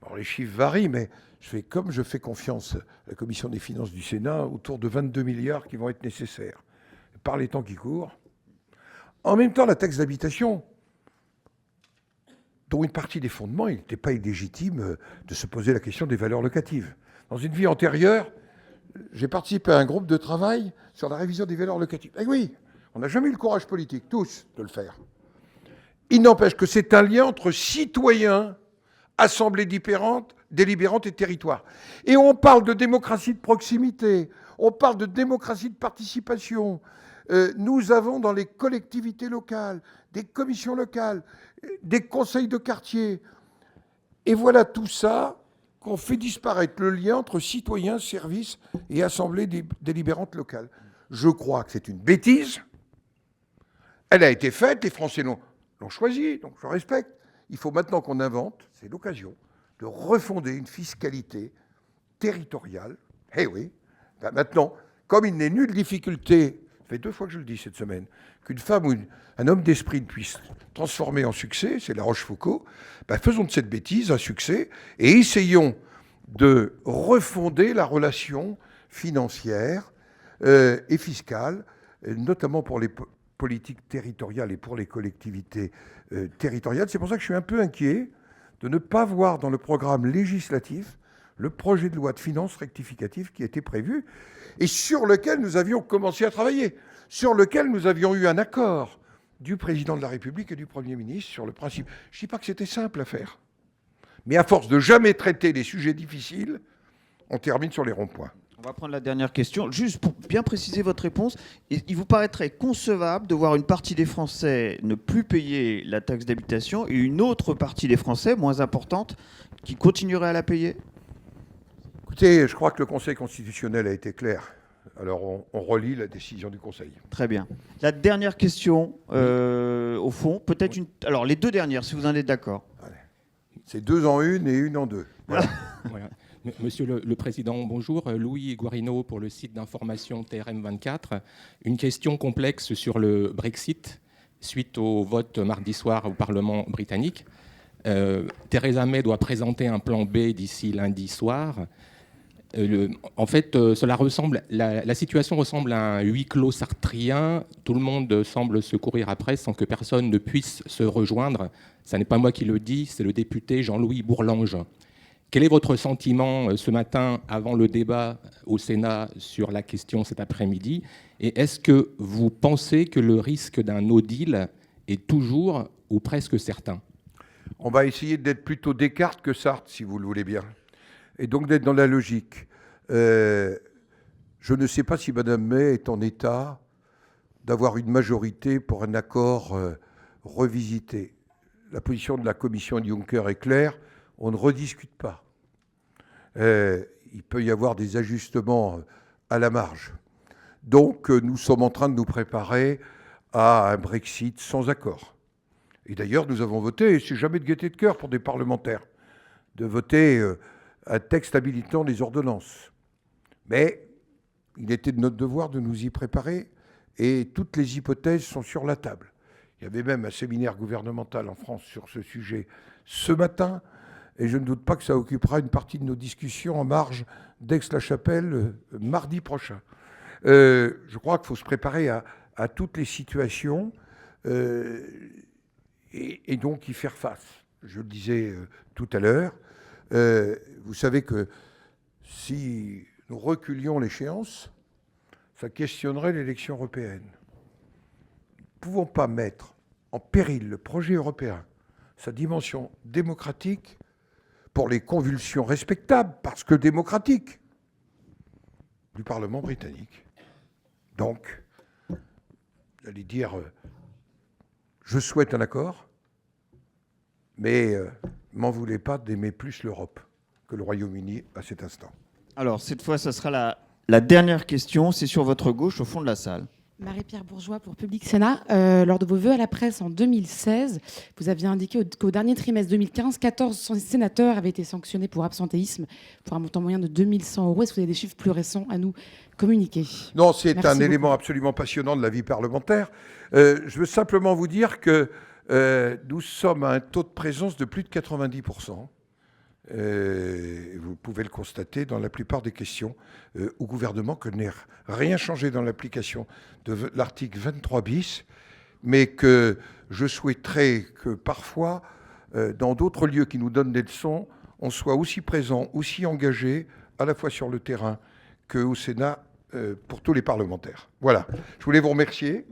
alors les chiffres varient, mais je fais confiance à la Commission des finances du Sénat, autour de 22 milliards qui vont être nécessaires par les temps qui courent. En même temps, la taxe d'habitation, dont une partie des fondements, il n'était pas illégitime de se poser la question des valeurs locatives. Dans une vie antérieure, j'ai participé à un groupe de travail sur la révision des valeurs locatives. Eh oui, on n'a jamais eu le courage politique, tous, de le faire. Il n'empêche que c'est un lien entre citoyens, assemblées délibérantes et territoires. Et on parle de démocratie de proximité, on parle de démocratie de participation. Nous avons dans les collectivités locales, des commissions locales, des conseils de quartier. Et voilà tout ça qu'on fait disparaître le lien entre citoyens, services et assemblées délibérantes locales. Je crois que c'est une bêtise. Elle a été faite, les Français l'ont choisie, donc je respecte. Il faut maintenant qu'on invente, c'est l'occasion, de refonder une fiscalité territoriale. Eh oui, ben maintenant, comme il n'est nulle difficulté, ça fait 2 fois que je le dis cette semaine, qu'une femme ou un homme d'esprit puisse transformer en succès, c'est La Rochefoucauld, ben faisons de cette bêtise un succès et essayons de refonder la relation financière et fiscale, notamment pour les politiques territoriales et pour les collectivités territoriales. C'est pour ça que je suis un peu inquiet de ne pas voir dans le programme législatif le projet de loi de finances rectificative qui était prévu et sur lequel nous avions commencé à travailler, sur lequel nous avions eu un accord du président de la République et du Premier ministre sur le principe. Je ne dis pas que c'était simple à faire, mais à force de jamais traiter les sujets difficiles, on termine sur les ronds-points. On va prendre la dernière question. Juste pour bien préciser votre réponse, il vous paraîtrait concevable de voir une partie des Français ne plus payer la taxe d'habitation et une autre partie des Français, moins importante, qui continuerait à la payer ? Écoutez, je crois que le Conseil constitutionnel a été clair. Alors on relit la décision du Conseil. Très bien. La dernière question, au fond, peut-être une... Alors les 2 dernières, si vous en êtes d'accord. C'est 2 en 1 et 1 en 2. Voilà. Voilà. Monsieur le Président, bonjour. Louis Guarino pour le site d'information TRM24. Une question complexe sur le Brexit suite au vote mardi soir au Parlement britannique. Theresa May doit présenter un plan B d'ici lundi soir. En fait, la situation ressemble à un huis clos sartrien. Tout le monde semble se courir après sans que personne ne puisse se rejoindre. Ce n'est pas moi qui le dis, c'est le député Jean-Louis Bourlange. Quel est votre sentiment ce matin avant le débat au Sénat sur la question cet après-midi ? Et est-ce que vous pensez que le risque d'un no deal est toujours ou presque certain ? On va essayer d'être plutôt Descartes que Sartre, si vous le voulez bien. Et donc d'être dans la logique. Je ne sais pas si Mme May est en état d'avoir une majorité pour un accord revisité. La position de la commission de Juncker est claire, on ne rediscute pas. Il peut y avoir des ajustements à la marge. Donc nous sommes en train de nous préparer à un Brexit sans accord. Et d'ailleurs, nous avons voté, et c'est jamais de gaieté de cœur pour des parlementaires, de voter un texte habilitant les ordonnances. Mais il était de notre devoir de nous y préparer, et toutes les hypothèses sont sur la table. Il y avait même un séminaire gouvernemental en France sur ce sujet ce matin, et je ne doute pas que ça occupera une partie de nos discussions en marge d'Aix-la-Chapelle mardi prochain. Je crois qu'il faut se préparer à toutes les situations et donc y faire face. Je le disais tout à l'heure, vous savez que si nous reculions l'échéance, ça questionnerait l'élection européenne. Nous ne pouvons pas mettre en péril le projet européen, sa dimension démocratique, pour les convulsions respectables, parce que démocratiques, du Parlement britannique. Donc, j'allais dire, je souhaite un accord, mais m'en voulez pas d'aimer plus l'Europe que le Royaume-Uni à cet instant. Alors, cette fois, ça sera la dernière question. C'est sur votre gauche, au fond de la salle. Marie-Pierre Bourgeois pour Public Sénat. Lors de vos vœux à la presse en 2016, vous aviez indiqué qu'au dernier trimestre 2015, 14 sénateurs avaient été sanctionnés pour absentéisme pour un montant moyen de 2100 €. Est-ce que vous avez des chiffres plus récents à nous communiquer ? Non, c'est Merci un beaucoup. élément absolument passionnant de la vie parlementaire. Je veux simplement vous dire que Nous sommes à un taux de présence de plus de 90%. Vous pouvez le constater dans la plupart des questions au gouvernement, que n'est rien changé dans l'application de l'article 23 bis, mais que je souhaiterais que parfois, dans d'autres lieux qui nous donnent des leçons, on soit aussi présent, aussi engagé, à la fois sur le terrain qu'au Sénat, pour tous les parlementaires. Voilà, je voulais vous remercier.